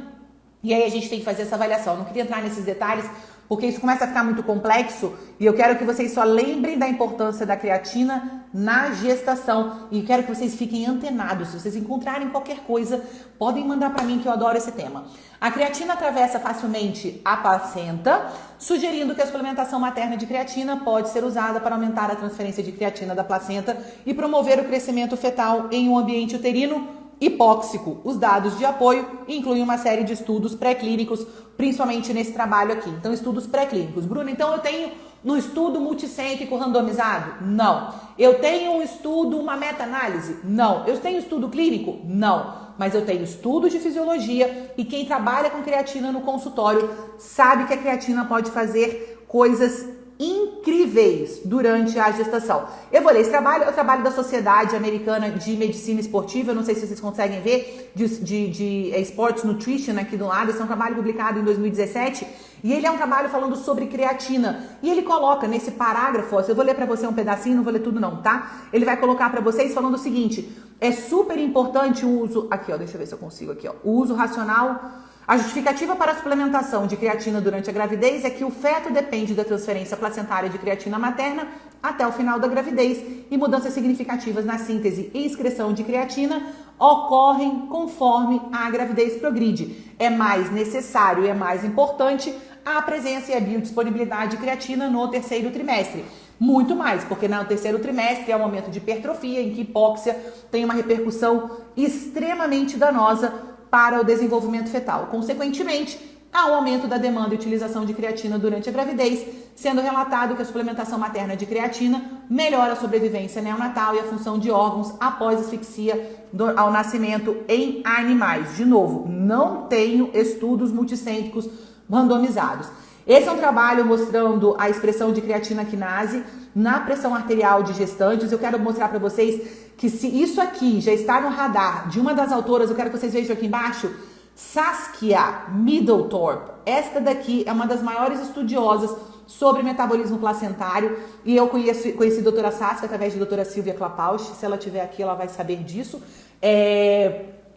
e aí a gente tem que fazer essa avaliação. Eu não queria entrar nesses detalhes, porque isso começa a ficar muito complexo e eu quero que vocês só lembrem da importância da creatina na gestação e quero que vocês fiquem antenados. Se vocês encontrarem qualquer coisa, podem mandar para mim que eu adoro esse tema. A creatina atravessa facilmente a placenta, sugerindo que a suplementação materna de creatina pode ser usada para aumentar a transferência de creatina da placenta e promover o crescimento fetal em um ambiente uterino hipóxico. Os dados de apoio incluem uma série de estudos pré-clínicos, principalmente nesse trabalho aqui. Então, estudos pré-clínicos. Bruna, então eu tenho no estudo multicêntrico randomizado? Não. Eu tenho um estudo, uma meta-análise? Não. Eu tenho estudo clínico? Não. Mas eu tenho estudos de fisiologia e quem trabalha com creatina no consultório sabe que a creatina pode fazer coisas incríveis durante a gestação. Eu vou ler esse trabalho, é o trabalho da Sociedade Americana de Medicina Esportiva, eu não sei se vocês conseguem ver, de Sports Nutrition aqui do lado, esse é um trabalho publicado em 2017, e ele é um trabalho falando sobre creatina, e ele coloca nesse parágrafo, eu vou ler para você um pedacinho, não vou ler tudo não, tá? Ele vai colocar para vocês falando o seguinte, é super importante o uso, aqui ó, deixa eu ver se eu consigo aqui ó, o uso racional A justificativa para a suplementação de creatina durante a gravidez é que o feto depende da transferência placentária de creatina materna até o final da gravidez e mudanças significativas na síntese e excreção de creatina ocorrem conforme a gravidez progride. É mais necessário e é mais importante a presença e a biodisponibilidade de creatina no terceiro trimestre. Muito mais, porque no terceiro trimestre é um momento de hipertrofia em que hipóxia tem uma repercussão extremamente danosa para o desenvolvimento fetal. Consequentemente, há um aumento da demanda e utilização de creatina durante a gravidez, sendo relatado que a suplementação materna de creatina melhora a sobrevivência neonatal e a função de órgãos após asfixia ao nascimento em animais. De novo, não tenho estudos multicêntricos randomizados. Esse é um trabalho mostrando a expressão de creatina quinase na pressão arterial de gestantes. Eu quero mostrar para vocês que se isso aqui já está no radar de uma das autoras, eu quero que vocês vejam aqui embaixo, Saskia Middletorp. Esta daqui é uma das maiores estudiosas sobre metabolismo placentário e eu conheci a doutora Saskia através de doutora Silvia Klappausch. Se ela estiver aqui, ela vai saber disso.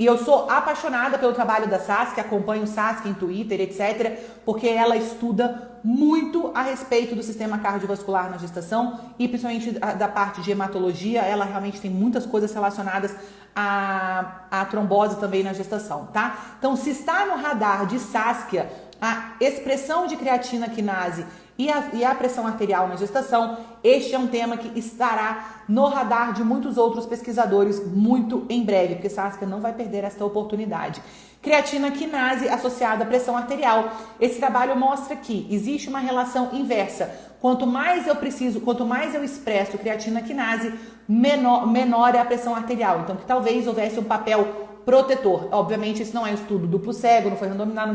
E eu sou apaixonada pelo trabalho da Saskia, acompanho Saskia em Twitter, etc., porque ela estuda muito a respeito do sistema cardiovascular na gestação e principalmente da parte de hematologia. Ela realmente tem muitas coisas relacionadas à trombose também na gestação, tá? Então, se está no radar de Saskia a expressão de creatina quinase e a pressão arterial na gestação, este é um tema que estará no radar de muitos outros pesquisadores muito em breve, porque Saskia não vai perder esta oportunidade. Creatina quinase associada à pressão arterial. Esse trabalho mostra que existe uma relação inversa. Quanto mais eu expresso creatina quinase, menor é a pressão arterial. Então, que talvez houvesse um papel protetor. Obviamente, isso não é um estudo duplo cego, não foi randomizado,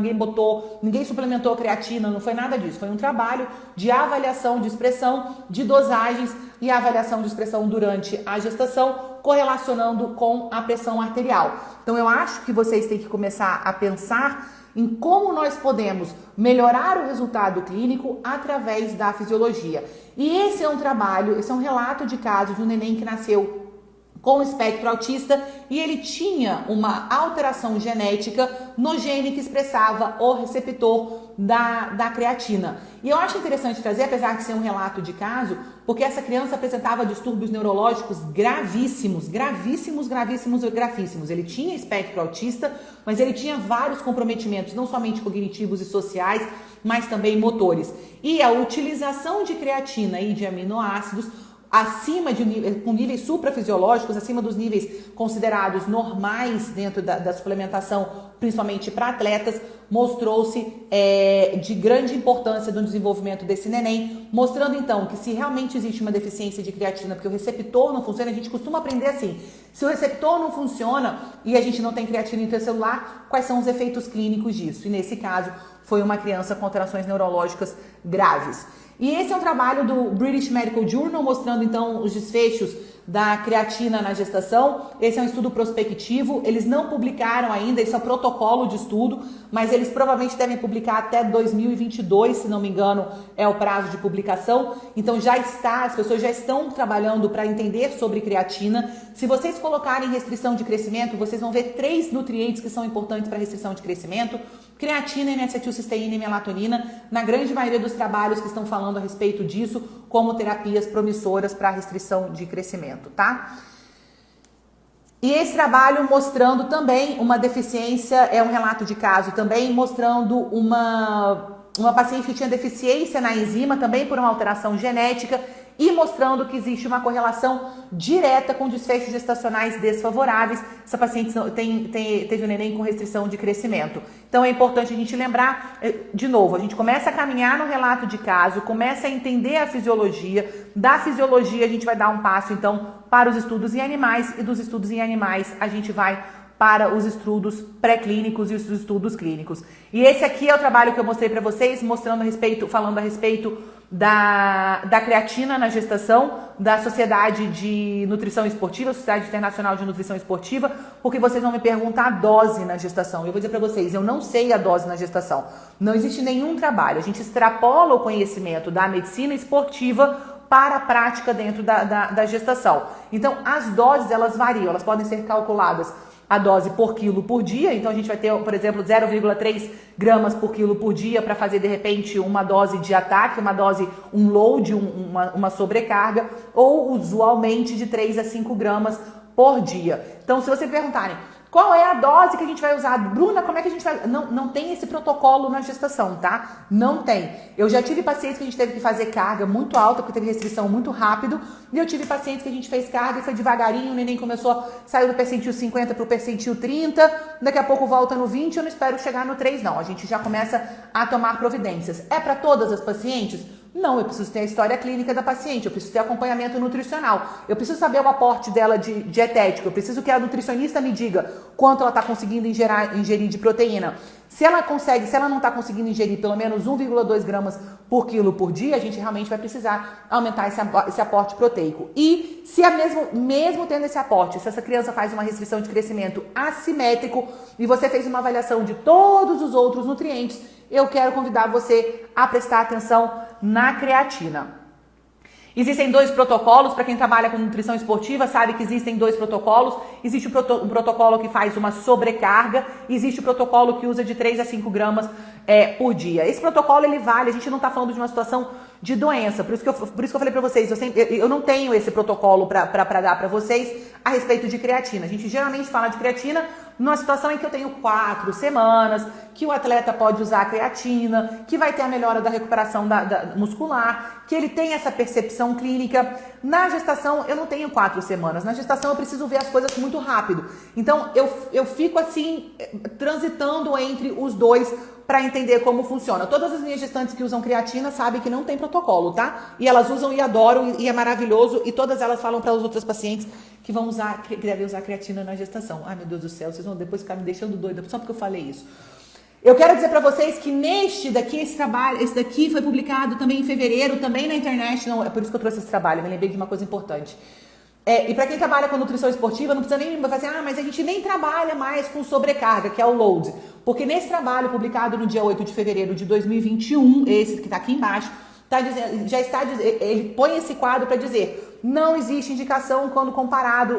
ninguém suplementou creatina, não foi nada disso. Foi um trabalho de avaliação de expressão, de dosagens e avaliação de expressão durante a gestação, correlacionando com a pressão arterial. Então, eu acho que vocês têm que começar a pensar em como nós podemos melhorar o resultado clínico através da fisiologia. E esse é um trabalho, esse é um relato de caso de um neném que nasceu com espectro autista e ele tinha uma alteração genética no gene que expressava o receptor da creatina. E eu acho interessante trazer, apesar de ser um relato de caso, porque essa criança apresentava distúrbios neurológicos gravíssimos. Ele tinha espectro autista, mas ele tinha vários comprometimentos, não somente cognitivos e sociais, mas também motores. E a utilização de creatina e de aminoácidos com níveis suprafisiológicos, acima dos níveis considerados normais dentro da suplementação, principalmente para atletas, mostrou-se de grande importância no desenvolvimento desse neném, mostrando então que se realmente existe uma deficiência de creatina, porque o receptor não funciona, a gente costuma aprender assim, se o receptor não funciona e a gente não tem creatina intracelular, quais são os efeitos clínicos disso? E nesse caso, foi uma criança com alterações neurológicas graves. E esse é um trabalho do British Medical Journal, mostrando então os desfechos da creatina na gestação. Esse é um estudo prospectivo, eles não publicaram ainda, esse é o protocolo de estudo, mas eles provavelmente devem publicar até 2022, se não me engano, é o prazo de publicação. Então as pessoas já estão trabalhando para entender sobre creatina. Se vocês colocarem restrição de crescimento, vocês vão ver 3 nutrientes que são importantes para restrição de crescimento: creatina, N-acetilcisteína e melatonina, na grande maioria dos trabalhos que estão falando a respeito disso, como terapias promissoras para restrição de crescimento, tá? E esse trabalho mostrando também uma deficiência, é um relato de caso também, mostrando uma paciente que tinha deficiência na enzima, também por uma alteração genética, e mostrando que existe uma correlação direta com desfechos gestacionais desfavoráveis. Essa paciente teve um neném com restrição de crescimento. Então é importante a gente lembrar, de novo, a gente começa a caminhar no relato de caso, começa a entender a fisiologia, da fisiologia a gente vai dar um passo então para os estudos em animais, e dos estudos em animais a gente vai para os estudos pré-clínicos e os estudos clínicos. E esse aqui é o trabalho que eu mostrei para vocês, falando a respeito da creatina na gestação, da Sociedade de Nutrição Esportiva, Sociedade Internacional de Nutrição Esportiva, porque vocês vão me perguntar a dose na gestação. Eu vou dizer para vocês, eu não sei a dose na gestação. Não existe nenhum trabalho. A gente extrapola o conhecimento da medicina esportiva para a prática dentro da gestação. Então, as doses, elas variam, elas podem ser calculadas a dose por quilo por dia. Então a gente vai ter, por exemplo, 0,3 gramas por quilo por dia para fazer de repente uma dose de ataque, uma dose, um load, uma sobrecarga, ou usualmente de 3 a 5 gramas por dia. Então se vocês perguntarem qual é a dose que a gente vai usar, Bruna, como é que a gente vai... Não tem esse protocolo na gestação, tá? Não tem. Eu já tive pacientes que a gente teve que fazer carga muito alta, porque teve restrição muito rápido, e eu tive pacientes que a gente fez carga e foi devagarinho, o neném saiu do percentil 50 pro percentil 30, daqui a pouco volta no 20, eu não espero chegar no 3 não, a gente já começa a tomar providências. É para todas as pacientes? Não, eu preciso ter a história clínica da paciente, eu preciso ter acompanhamento nutricional, eu preciso saber o aporte dela de dietético, eu preciso que a nutricionista me diga quanto ela está conseguindo ingerir de proteína. Se ela não está conseguindo ingerir pelo menos 1,2 gramas por quilo por dia, a gente realmente vai precisar aumentar esse aporte proteico. E se mesmo tendo esse aporte, se essa criança faz uma restrição de crescimento assimétrico e você fez uma avaliação de todos os outros nutrientes, eu quero convidar você a prestar atenção na creatina. Existem 2 protocolos, para quem trabalha com nutrição esportiva sabe que existem 2 protocolos. Existe um protocolo que faz uma sobrecarga, existe o protocolo que usa de 3 a 5 gramas por dia. Esse protocolo ele vale, a gente não está falando de uma situação de doença, por isso que eu falei para vocês, eu não tenho esse protocolo para dar para vocês a respeito de creatina. A gente geralmente fala de creatina numa situação em que eu tenho 4 semanas, que o atleta pode usar a creatina, que vai ter a melhora da recuperação da muscular, que ele tem essa percepção clínica. Na gestação eu não tenho 4 semanas, na gestação eu preciso ver as coisas muito rápido. Então eu fico assim, transitando entre os dois para entender como funciona. Todas as minhas gestantes que usam creatina sabem que não tem protocolo, tá? E elas usam e adoram e é maravilhoso, e todas elas falam para as outras pacientes que devem usar creatina na gestação. Ai, meu Deus do céu, vocês vão depois ficar me deixando doida só porque eu falei isso. Eu quero dizer para vocês que esse daqui foi publicado também em fevereiro, também na International, é por isso que eu trouxe esse trabalho, me lembrei de uma coisa importante. E para quem trabalha com nutrição esportiva, não precisa nem falar assim, mas a gente nem trabalha mais com sobrecarga, que é o load. Porque nesse trabalho publicado no dia 8 de fevereiro de 2021, esse que está aqui embaixo, ele põe esse quadro para dizer: não existe indicação quando comparado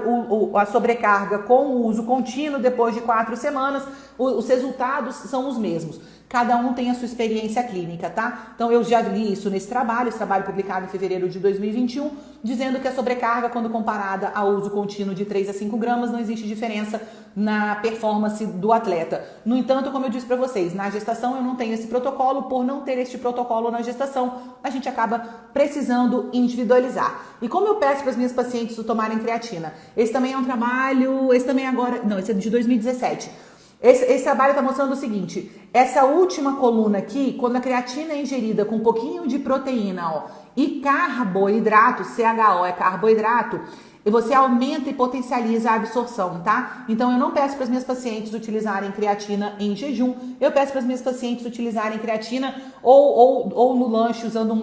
a sobrecarga com o uso contínuo depois de 4 semanas, os resultados são os mesmos. Cada um tem a sua experiência clínica, tá? Então eu já li isso nesse trabalho, esse trabalho publicado em fevereiro de 2021, dizendo que a sobrecarga, quando comparada ao uso contínuo de 3 a 5 gramas, não existe diferença na performance do atleta. No entanto, como eu disse para vocês, na gestação eu não tenho esse protocolo, por não ter este protocolo na gestação, a gente acaba precisando individualizar. E como eu peço para as minhas pacientes tomarem creatina? Esse também é um trabalho, esse é de 2017. Esse trabalho está mostrando o seguinte: essa última coluna aqui, quando a creatina é ingerida com um pouquinho de proteína e carboidrato, CHO é carboidrato, você aumenta e potencializa a absorção, tá? Então eu não peço para as minhas pacientes utilizarem creatina em jejum, eu peço para as minhas pacientes utilizarem creatina ou no lanche usando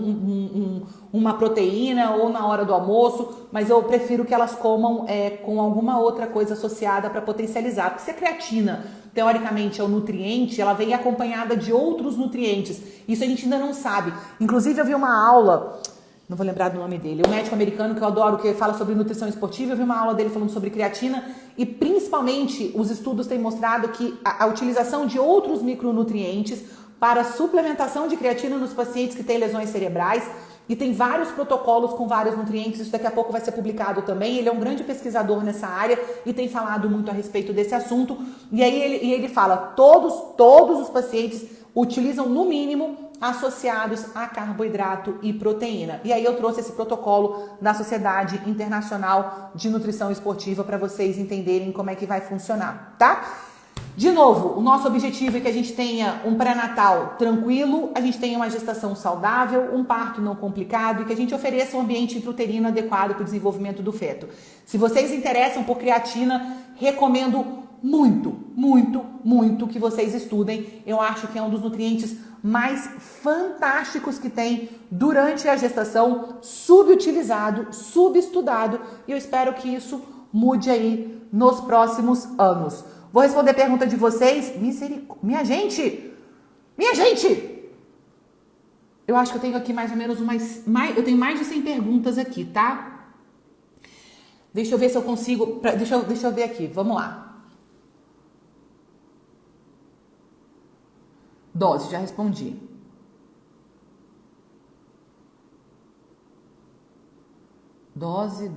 uma proteína ou na hora do almoço, mas eu prefiro que elas comam com alguma outra coisa associada para potencializar, porque se a creatina teoricamente é o nutriente, ela vem acompanhada de outros nutrientes, isso a gente ainda não sabe. Inclusive eu vi uma aula, não vou lembrar do nome dele, um médico americano que eu adoro, que fala sobre nutrição esportiva, eu vi uma aula dele falando sobre creatina e principalmente os estudos têm mostrado que a utilização de outros micronutrientes para suplementação de creatina nos pacientes que têm lesões cerebrais, e tem vários protocolos com vários nutrientes, isso daqui a pouco vai ser publicado também, ele é um grande pesquisador nessa área e tem falado muito a respeito desse assunto, e aí ele fala, todos os pacientes utilizam no mínimo associados a carboidrato e proteína. E aí eu trouxe esse protocolo da Sociedade Internacional de Nutrição Esportiva para vocês entenderem como é que vai funcionar, tá? De novo, o nosso objetivo é que a gente tenha um pré-natal tranquilo, a gente tenha uma gestação saudável, um parto não complicado e que a gente ofereça um ambiente intrauterino adequado para o desenvolvimento do feto. Se vocês se interessam por creatina, recomendo muito, muito, muito que vocês estudem. Eu acho que é um dos nutrientes mais fantásticos que tem durante a gestação, subutilizado, subestudado, e eu espero que isso mude aí nos próximos anos. Vou responder a pergunta de vocês. Minha gente! Eu acho que eu tenho aqui mais ou menos eu tenho mais de 100 perguntas aqui, tá? Deixa eu ver se eu consigo... Deixa eu ver aqui, vamos lá. Dose, já respondi. Dose.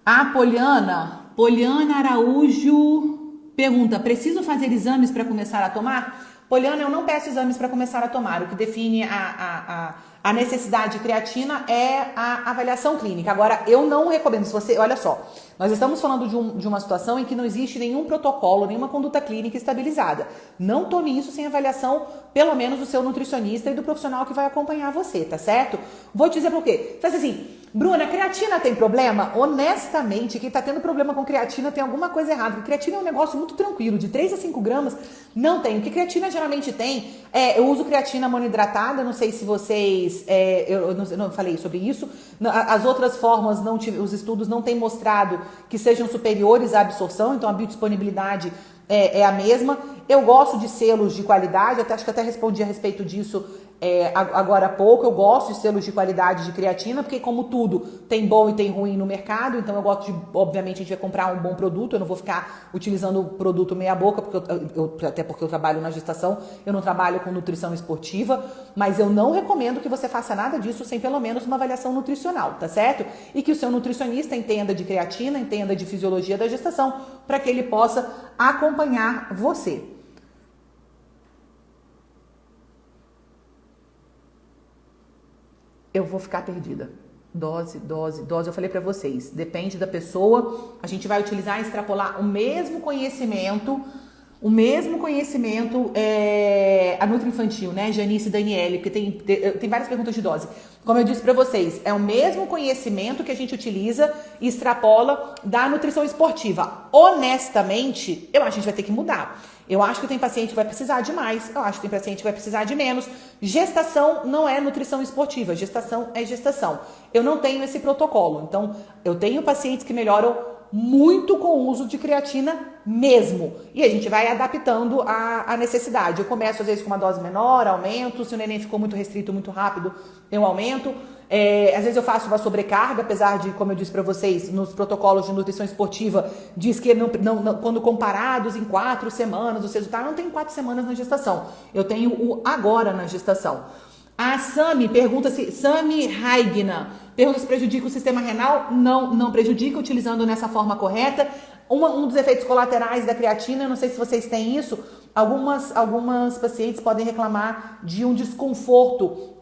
A Poliana Araújo pergunta: preciso fazer exames para começar a tomar? Poliana, eu não peço exames para começar a tomar. O que define a necessidade de creatina é a avaliação clínica. Agora, eu não recomendo. Se você, olha só, nós estamos falando de uma situação em que não existe nenhum protocolo, nenhuma conduta clínica estabilizada. Não tome isso sem avaliação, pelo menos do seu nutricionista e do profissional que vai acompanhar você, tá certo? Vou te dizer por quê. Você diz assim: Bruna, creatina tem problema? Honestamente, quem tá tendo problema com creatina tem alguma coisa errada. Porque creatina é um negócio muito tranquilo, de 3 a 5 gramas não tem. O que creatina geralmente tem, eu uso creatina monoidratada, não sei se vocês, eu não falei sobre isso. As outras formas, os estudos não têm mostrado que sejam superiores à absorção, então a biodisponibilidade é a mesma. Eu gosto de selos de qualidade, acho que até respondi a respeito disso agora há pouco. Eu gosto de selos de qualidade de creatina, porque como tudo, tem bom e tem ruim no mercado, então eu gosto de, obviamente, a gente vai comprar um bom produto, eu não vou ficar utilizando o produto meia boca, até porque eu trabalho na gestação, eu não trabalho com nutrição esportiva, mas eu não recomendo que você faça nada disso sem pelo menos uma avaliação nutricional, tá certo? E que o seu nutricionista entenda de creatina, entenda de fisiologia da gestação, para que ele possa acompanhar você. Eu vou ficar perdida. Dose. Eu falei para vocês, depende da pessoa. A gente vai utilizar e extrapolar o mesmo conhecimento, a Nutri Infantil, né, Janice e Daniele, porque tem várias perguntas de dose. Como eu disse para vocês, é o mesmo conhecimento que a gente utiliza e extrapola da nutrição esportiva. Honestamente, eu acho que a gente vai ter que mudar. Eu acho que tem paciente que vai precisar de mais, eu acho que tem paciente que vai precisar de menos. Gestação não é nutrição esportiva, gestação é gestação. Eu não tenho esse protocolo, então eu tenho pacientes que melhoram muito com o uso de creatina mesmo. E a gente vai adaptando a necessidade. Eu começo às vezes com uma dose menor, aumento. Se o neném ficou muito restrito, muito rápido, eu aumento. Às vezes eu faço uma sobrecarga, apesar de, como eu disse para vocês, nos protocolos de nutrição esportiva, diz que quando comparados em 4 semanas, os resultados não tem 4 semanas na gestação. Eu tenho o agora na gestação. A Sami pergunta Sami Raigna pergunta se prejudica o sistema renal. Não prejudica, utilizando nessa forma correta. Um dos efeitos colaterais da creatina, eu não sei se vocês têm isso, algumas pacientes podem reclamar de um desconforto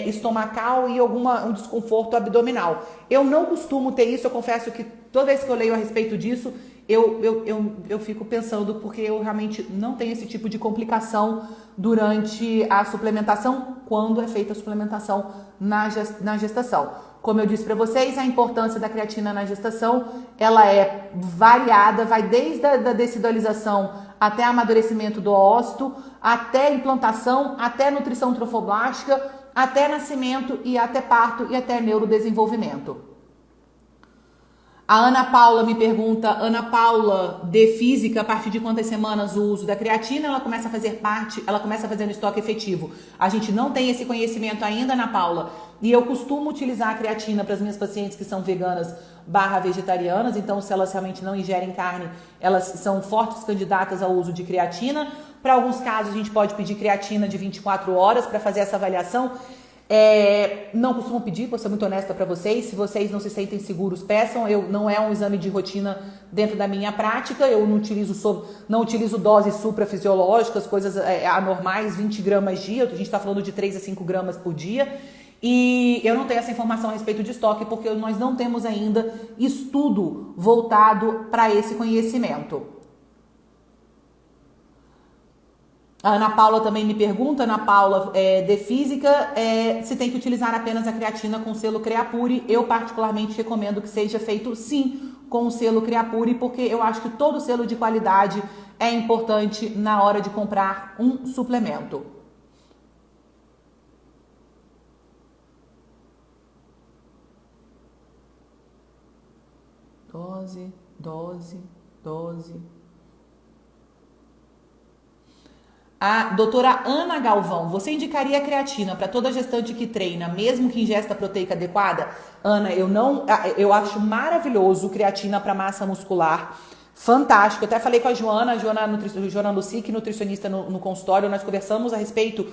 estomacal e um desconforto abdominal. Eu não costumo ter isso, eu confesso que toda vez que eu leio a respeito disso, eu fico pensando, porque eu realmente não tenho esse tipo de complicação durante a suplementação, quando é feita a suplementação na gestação. Como eu disse para vocês, a importância da creatina na gestação, ela é variada, vai desde a decidualização até amadurecimento do ósseo, até implantação, até nutrição trofoblástica, até nascimento e até parto e até neurodesenvolvimento. A Ana Paula me pergunta, Ana Paula, de física, a partir de quantas semanas o uso da creatina? Ela começa a fazer no estoque efetivo. A gente não tem esse conhecimento ainda, Ana Paula, e eu costumo utilizar a creatina para as minhas pacientes que são veganas/vegetarianas, então se elas realmente não ingerem carne, elas são fortes candidatas ao uso de creatina. Para alguns casos a gente pode pedir creatina de 24 horas para fazer essa avaliação. Não costumo pedir, vou ser muito honesta para vocês. Se vocês não se sentem seguros, peçam. Não é um exame de rotina dentro da minha prática. Eu não utilizo doses suprafisiológicas, coisas anormais, 20 gramas dia. A gente está falando de 3 a 5 gramas por dia. E eu não tenho essa informação a respeito de estoque, porque nós não temos ainda estudo voltado para esse conhecimento. A Ana Paula também me pergunta, Ana Paula, de física, se tem que utilizar apenas a creatina com selo Creapure. Eu particularmente recomendo que seja feito sim com o selo Creapure, porque eu acho que todo selo de qualidade é importante na hora de comprar um suplemento. Dose. A doutora Ana Galvão, você indicaria a creatina para toda gestante que treina, mesmo que ingesta proteica adequada? Ana, eu acho maravilhoso creatina para massa muscular. Fantástico. Eu até falei com a Joana Lucic, nutricionista no consultório, nós conversamos a respeito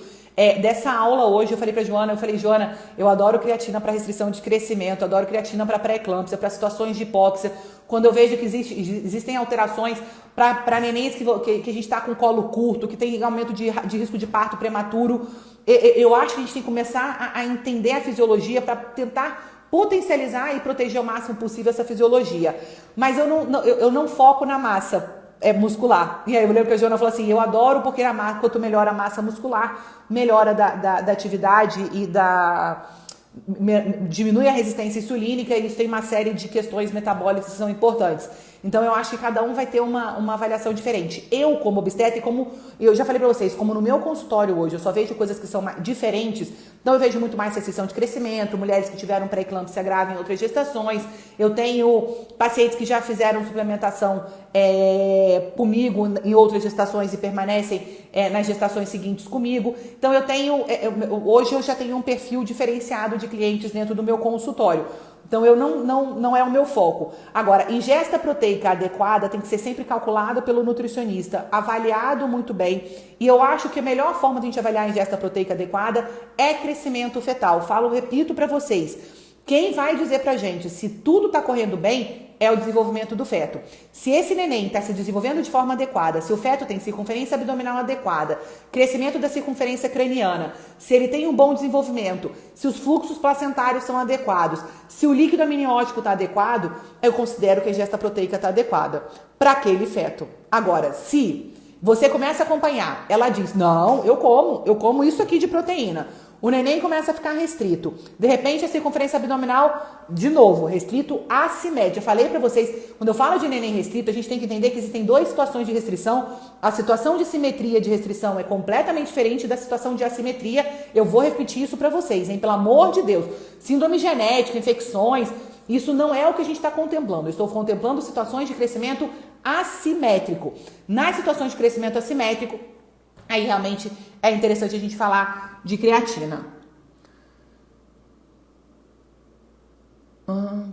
dessa aula hoje. Eu falei pra Joana, Joana, eu adoro creatina para restrição de crescimento, adoro creatina para pré-eclâmpsia, para situações de hipóxia. Quando eu vejo que existem alterações para nenéns que a gente está com colo curto, que tem aumento de risco de parto prematuro, eu acho que a gente tem que começar a entender a fisiologia para tentar potencializar e proteger o máximo possível essa fisiologia. Mas eu não foco na massa muscular. E aí eu lembro que a Joana falou assim, eu adoro porque quanto melhor a massa muscular, melhora da atividade e diminui a resistência insulínica, e isso tem uma série de questões metabólicas que são importantes. Então eu acho que cada um vai ter uma avaliação diferente. Eu, como obstetra, como eu já falei pra vocês, como no meu consultório hoje eu só vejo coisas que são diferentes, então eu vejo muito mais restrição de crescimento, mulheres que tiveram pré-eclâmpsia grave em outras gestações, eu tenho pacientes que já fizeram suplementação comigo em outras gestações e permanecem nas gestações seguintes comigo. Então eu tenho, hoje eu já tenho um perfil diferenciado de clientes dentro do meu consultório. Então, não é o meu foco. Agora, ingesta proteica adequada tem que ser sempre calculada pelo nutricionista, avaliado muito bem. E eu acho que a melhor forma de a gente avaliar a ingesta proteica adequada é crescimento fetal. Repito para vocês, quem vai dizer pra gente se tudo tá correndo bem é o desenvolvimento do feto. Se esse neném está se desenvolvendo de forma adequada, se o feto tem circunferência abdominal adequada, crescimento da circunferência craniana, se ele tem um bom desenvolvimento, se os fluxos placentários são adequados, se o líquido amniótico está adequado, eu considero que a ingesta proteica está adequada para aquele feto. Agora, se você começa a acompanhar, ela diz, não, eu como isso aqui de proteína. O neném começa a ficar restrito. De repente, a circunferência abdominal, de novo, restrito assimétrico. Eu falei pra vocês, quando eu falo de neném restrito, a gente tem que entender que existem duas situações de restrição. A situação de simetria de restrição é completamente diferente da situação de assimetria. Eu vou repetir isso pra vocês, hein? Pelo amor de Deus. Síndrome genética, infecções, isso não é o que a gente está contemplando. Eu estou contemplando situações de crescimento assimétrico. Nas situações de crescimento assimétrico, aí realmente é interessante a gente falar de creatina. Um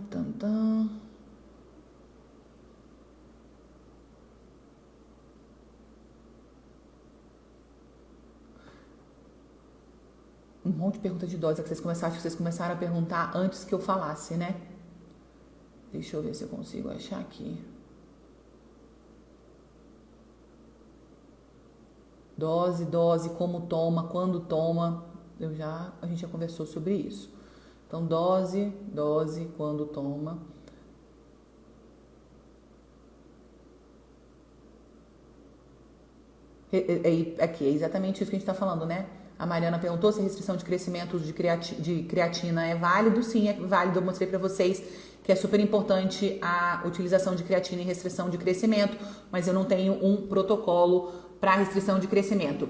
monte de pergunta de dose que vocês começaram a perguntar antes que eu falasse, né? Deixa eu ver se eu consigo achar aqui. Dose, como toma, quando toma, a gente já conversou sobre isso. Então, dose, quando toma. Aqui, é exatamente isso que a gente está falando, né? A Mariana perguntou se a restrição de crescimento de creatina é válido. Sim, é válido. Eu mostrei para vocês que é super importante a utilização de creatina em restrição de crescimento, mas eu não tenho um protocolo para restrição de crescimento.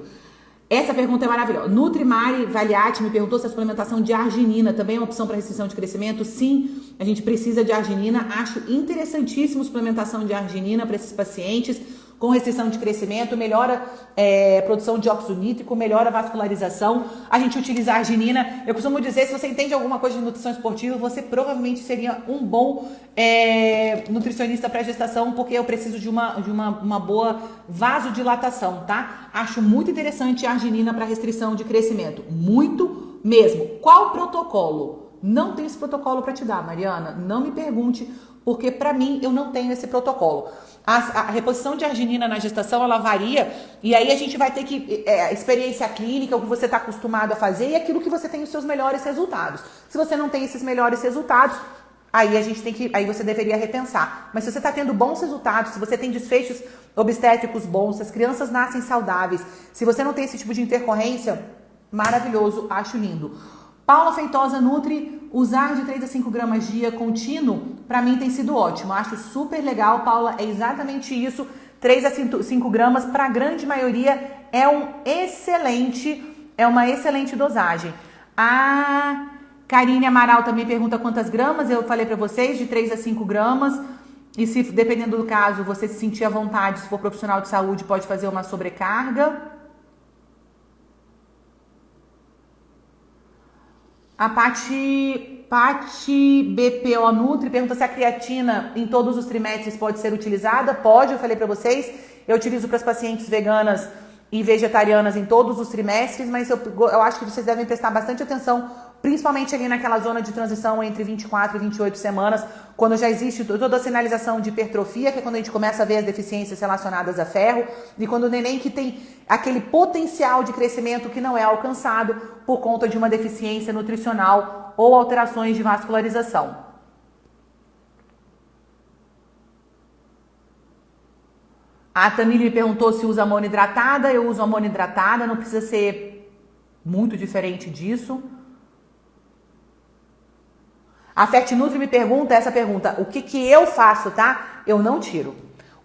Essa pergunta é maravilhosa. Nutrimari Valiati me perguntou se a suplementação de arginina também é uma opção para restrição de crescimento. Sim, a gente precisa de arginina. Acho interessantíssimo a suplementação de arginina para esses pacientes com restrição de crescimento, melhora a produção de óxido nítrico, melhora a vascularização. A gente utiliza a arginina. Eu costumo dizer, se você entende alguma coisa de nutrição esportiva, você provavelmente seria um bom nutricionista para gestação, porque eu preciso de uma boa vasodilatação, tá? Acho muito interessante a arginina para restrição de crescimento. Muito mesmo. Qual protocolo? Não tenho esse protocolo para te dar, Mariana. Não me pergunte, porque para mim eu não tenho esse protocolo. A reposição de arginina na gestação, ela varia, e aí a gente vai ter que, a experiência clínica, o que você está acostumado a fazer e aquilo que você tem os seus melhores resultados. Se você não tem esses melhores resultados, aí aí você deveria repensar. Mas se você está tendo bons resultados, se você tem desfechos obstétricos bons, se as crianças nascem saudáveis, se você não tem esse tipo de intercorrência, maravilhoso, acho lindo. Paula Feitosa Nutri, usar de 3 a 5 gramas dia contínuo, para mim tem sido ótimo. Acho super legal, Paula, é exatamente isso. 3 a 5 gramas, para a grande maioria, é uma excelente dosagem. A Karine Amaral também pergunta quantas gramas, eu falei para vocês, de 3 a 5 gramas. E se, dependendo do caso, você se sentir à vontade, se for profissional de saúde, pode fazer uma sobrecarga. A Pati BPO Nutri pergunta se a creatina em todos os trimestres pode ser utilizada. Pode, eu falei para vocês. Eu utilizo para as pacientes veganas e vegetarianas em todos os trimestres, mas eu acho que vocês devem prestar bastante atenção, principalmente ali naquela zona de transição entre 24 e 28 semanas, quando já existe toda a sinalização de hipertrofia, que é quando a gente começa a ver as deficiências relacionadas a ferro, e quando o neném que tem aquele potencial de crescimento que não é alcançado por conta de uma deficiência nutricional ou alterações de vascularização. A Tamile me perguntou se usa amônia hidratada. Eu uso amônia hidratada, não precisa ser muito diferente disso. A Fertinutri me pergunta essa pergunta: o que eu faço, tá? Eu não tiro.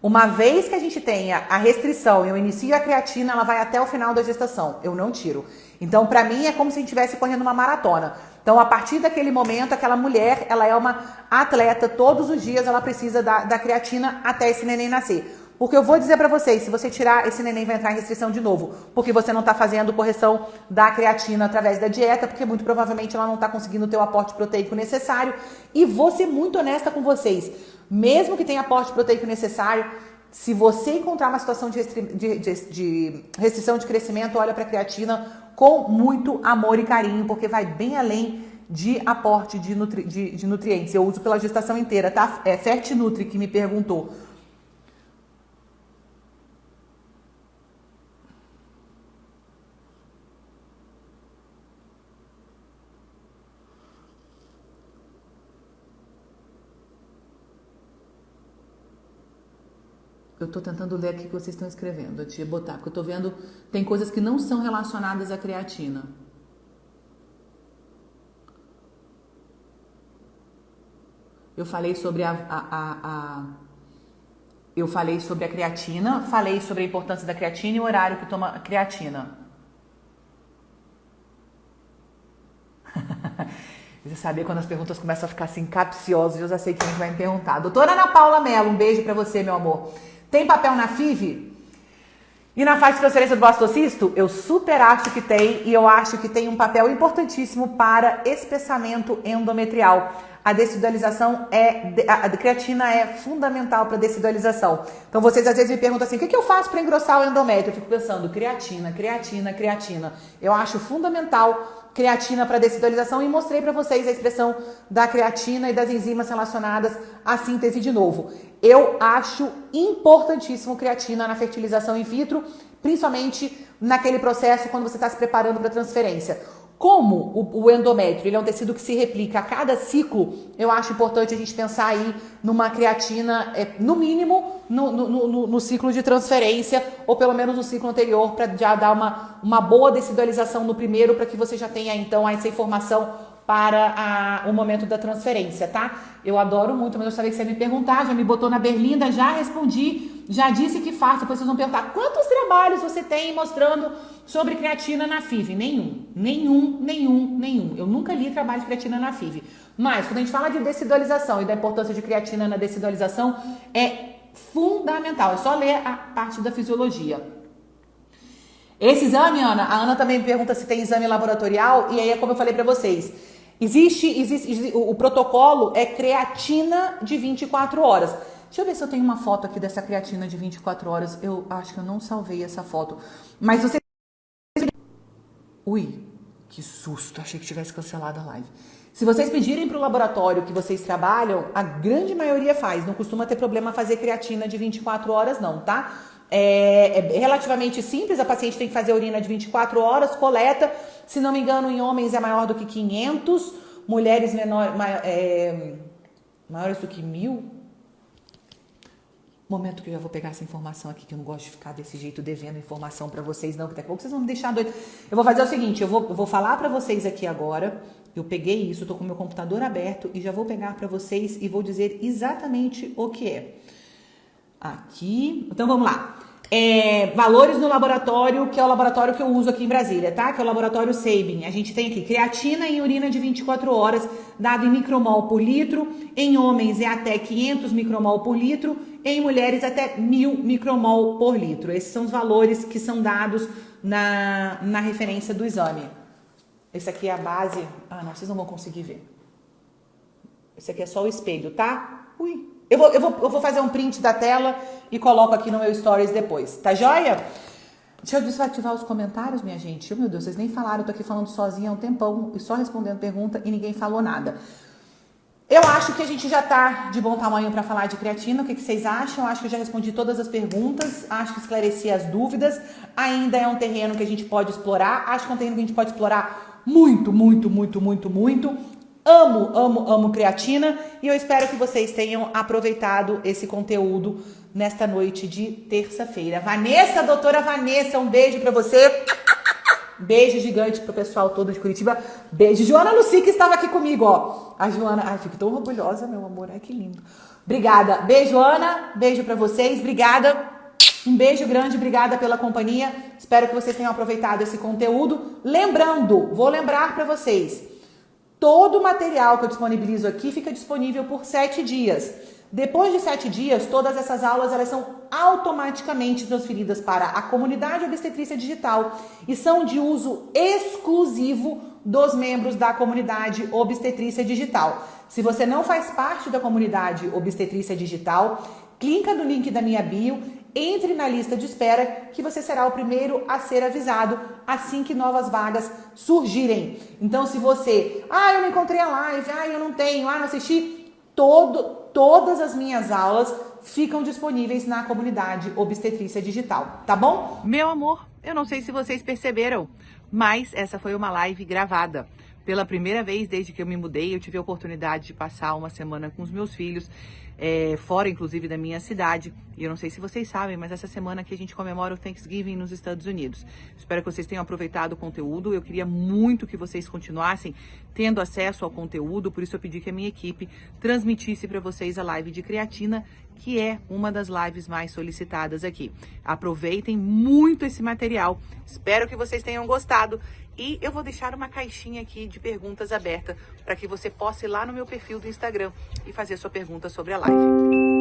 Uma vez que a gente tenha a restrição e eu inicio a creatina, ela vai até o final da gestação. Eu não tiro. Então, pra mim, é como se a gente estivesse correndo uma maratona. Então, a partir daquele momento, aquela mulher, ela é uma atleta, todos os dias ela precisa da creatina até esse neném nascer. Porque eu vou dizer pra vocês, se você tirar, esse neném vai entrar em restrição de novo, porque você não tá fazendo correção da creatina através da dieta, porque muito provavelmente ela não tá conseguindo ter o aporte proteico necessário. E vou ser muito honesta com vocês, mesmo que tenha aporte proteico necessário, se você encontrar uma situação de restrição de crescimento, olha pra creatina com muito amor e carinho, porque vai bem além de aporte de nutrientes. Eu uso pela gestação inteira, tá? É Fertinutri que me perguntou. Eu tô tentando ler aqui o que vocês estão escrevendo, a tia botar, porque eu tô vendo, tem coisas que não são relacionadas à creatina. Eu falei sobre eu falei sobre a creatina, falei sobre a importância da creatina e o horário que toma a creatina. Você sabia quando as perguntas começam a ficar assim capciosas, eu já sei quem vai me perguntar. Doutora Ana Paula Mello, um beijo pra você, meu amor. Tem papel na FIV? E na faixa de transferência do blastocisto? Eu super acho que tem, e eu acho que tem um papel importantíssimo para espessamento endometrial. A dessidalização a creatina é fundamental para dessidalização. Então vocês às vezes me perguntam assim, o que eu faço para engrossar o endométrio? Eu fico pensando, creatina. Eu acho fundamental creatina para dessidalização e mostrei para vocês a expressão da creatina e das enzimas relacionadas à síntese de novo. Eu acho importantíssimo creatina na fertilização in vitro, principalmente naquele processo quando você está se preparando para transferência. Como o endométrio ele é um tecido que se replica a cada ciclo, eu acho importante a gente pensar aí numa creatina, no mínimo, no ciclo de transferência, ou pelo menos no ciclo anterior, para já dar uma boa dessidalização no primeiro, para que você já tenha então essa informação para o momento da transferência, tá? Eu adoro muito, mas eu sabia que você ia me perguntar, já me botou na berlinda, já respondi, já disse que faço. Depois vocês vão perguntar, quantos trabalhos você tem mostrando sobre creatina na FIV? Nenhum. Eu nunca li trabalho de creatina na FIV. Mas, quando a gente fala de dessidalização e da importância de creatina na dessidalização, é fundamental. É só ler a parte da fisiologia. Esse exame, Ana, a Ana também me pergunta se tem exame laboratorial, e aí é como eu falei para vocês. Existe o protocolo é creatina de 24 horas. Deixa eu ver se eu tenho uma foto aqui dessa creatina de 24 horas. Eu acho que eu não salvei essa foto. Mas você... Ui, que susto. Achei que tivesse cancelado a live. Se vocês pedirem para o laboratório que vocês trabalham, a grande maioria faz. Não costuma ter problema fazer creatina de 24 horas não, tá? É relativamente simples, a paciente tem que fazer urina de 24 horas, coleta, se não me engano, em homens é maior do que 500, mulheres maiores do que 1000. Momento que eu já vou pegar essa informação aqui, que eu não gosto de ficar desse jeito devendo informação pra vocês, não, que daqui a pouco vocês vão me deixar doido. Eu vou fazer o seguinte, eu vou falar pra vocês aqui agora, eu peguei isso, tô com o meu computador aberto e já vou pegar pra vocês e vou dizer exatamente o que é. Aqui, então vamos lá. Valores no laboratório, que é o laboratório que eu uso aqui em Brasília, tá? Que é o laboratório Sabin. A gente tem aqui creatina em urina de 24 horas, dado em micromol por litro. Em homens é até 500 micromol por litro. Em mulheres até 1000 micromol por litro. Esses são os valores que são dados na referência do exame. Esse aqui é a base. Ah, não, vocês não vão conseguir ver. Esse aqui é só o espelho, tá? Ui. Eu vou fazer um print da tela e coloco aqui no meu stories depois. Tá joia? Deixa eu desativar os comentários, minha gente. Oh, meu Deus, vocês nem falaram. Eu tô aqui falando sozinha há um tempão e só respondendo pergunta e ninguém falou nada. Eu acho que a gente já tá de bom tamanho para falar de creatina. O que vocês acham? Acho que eu já respondi todas as perguntas. Acho que esclareci as dúvidas. Ainda é um terreno que a gente pode explorar. Acho que é um terreno que a gente pode explorar muito, muito, muito, muito, muito. Amo creatina. E eu espero que vocês tenham aproveitado esse conteúdo nesta noite de terça-feira. Vanessa, doutora Vanessa, um beijo para você. Beijo gigante pro pessoal todo de Curitiba. Beijo. Joana Luci, que estava aqui comigo, ó. A Joana, ai, fico tão orgulhosa, meu amor. Ai, que lindo. Obrigada. Beijo, Ana. Beijo pra vocês. Obrigada. Um beijo grande. Obrigada pela companhia. Espero que vocês tenham aproveitado esse conteúdo. Lembrando, vou lembrar pra vocês, todo o material que eu disponibilizo aqui fica disponível por 7 dias. Depois de 7 dias, todas essas aulas elas são automaticamente transferidas para a comunidade Obstetrícia Digital e são de uso exclusivo dos membros da comunidade Obstetrícia Digital. Se você não faz parte da comunidade Obstetrícia Digital, clica no link da minha bio, entre na lista de espera que você será o primeiro a ser avisado assim que novas vagas surgirem. Então, se você, eu não encontrei a live, eu não tenho, não assisti, todas as minhas aulas ficam disponíveis na comunidade Obstetrícia Digital, tá bom? Meu amor, eu não sei se vocês perceberam, mas essa foi uma live gravada. Pela primeira vez desde que eu me mudei, eu tive a oportunidade de passar uma semana com os meus filhos, fora inclusive da minha cidade. E eu não sei se vocês sabem, mas essa semana que a gente comemora o Thanksgiving nos Estados Unidos. Espero que vocês tenham aproveitado o conteúdo. Eu queria muito que vocês continuassem tendo acesso ao conteúdo, por isso eu pedi que a minha equipe transmitisse para vocês a live de creatina, que é uma das lives mais solicitadas aqui. Aproveitem muito esse material. Espero que vocês tenham gostado. E eu vou deixar uma caixinha aqui de perguntas aberta para que você possa ir lá no meu perfil do Instagram e fazer sua pergunta sobre a live.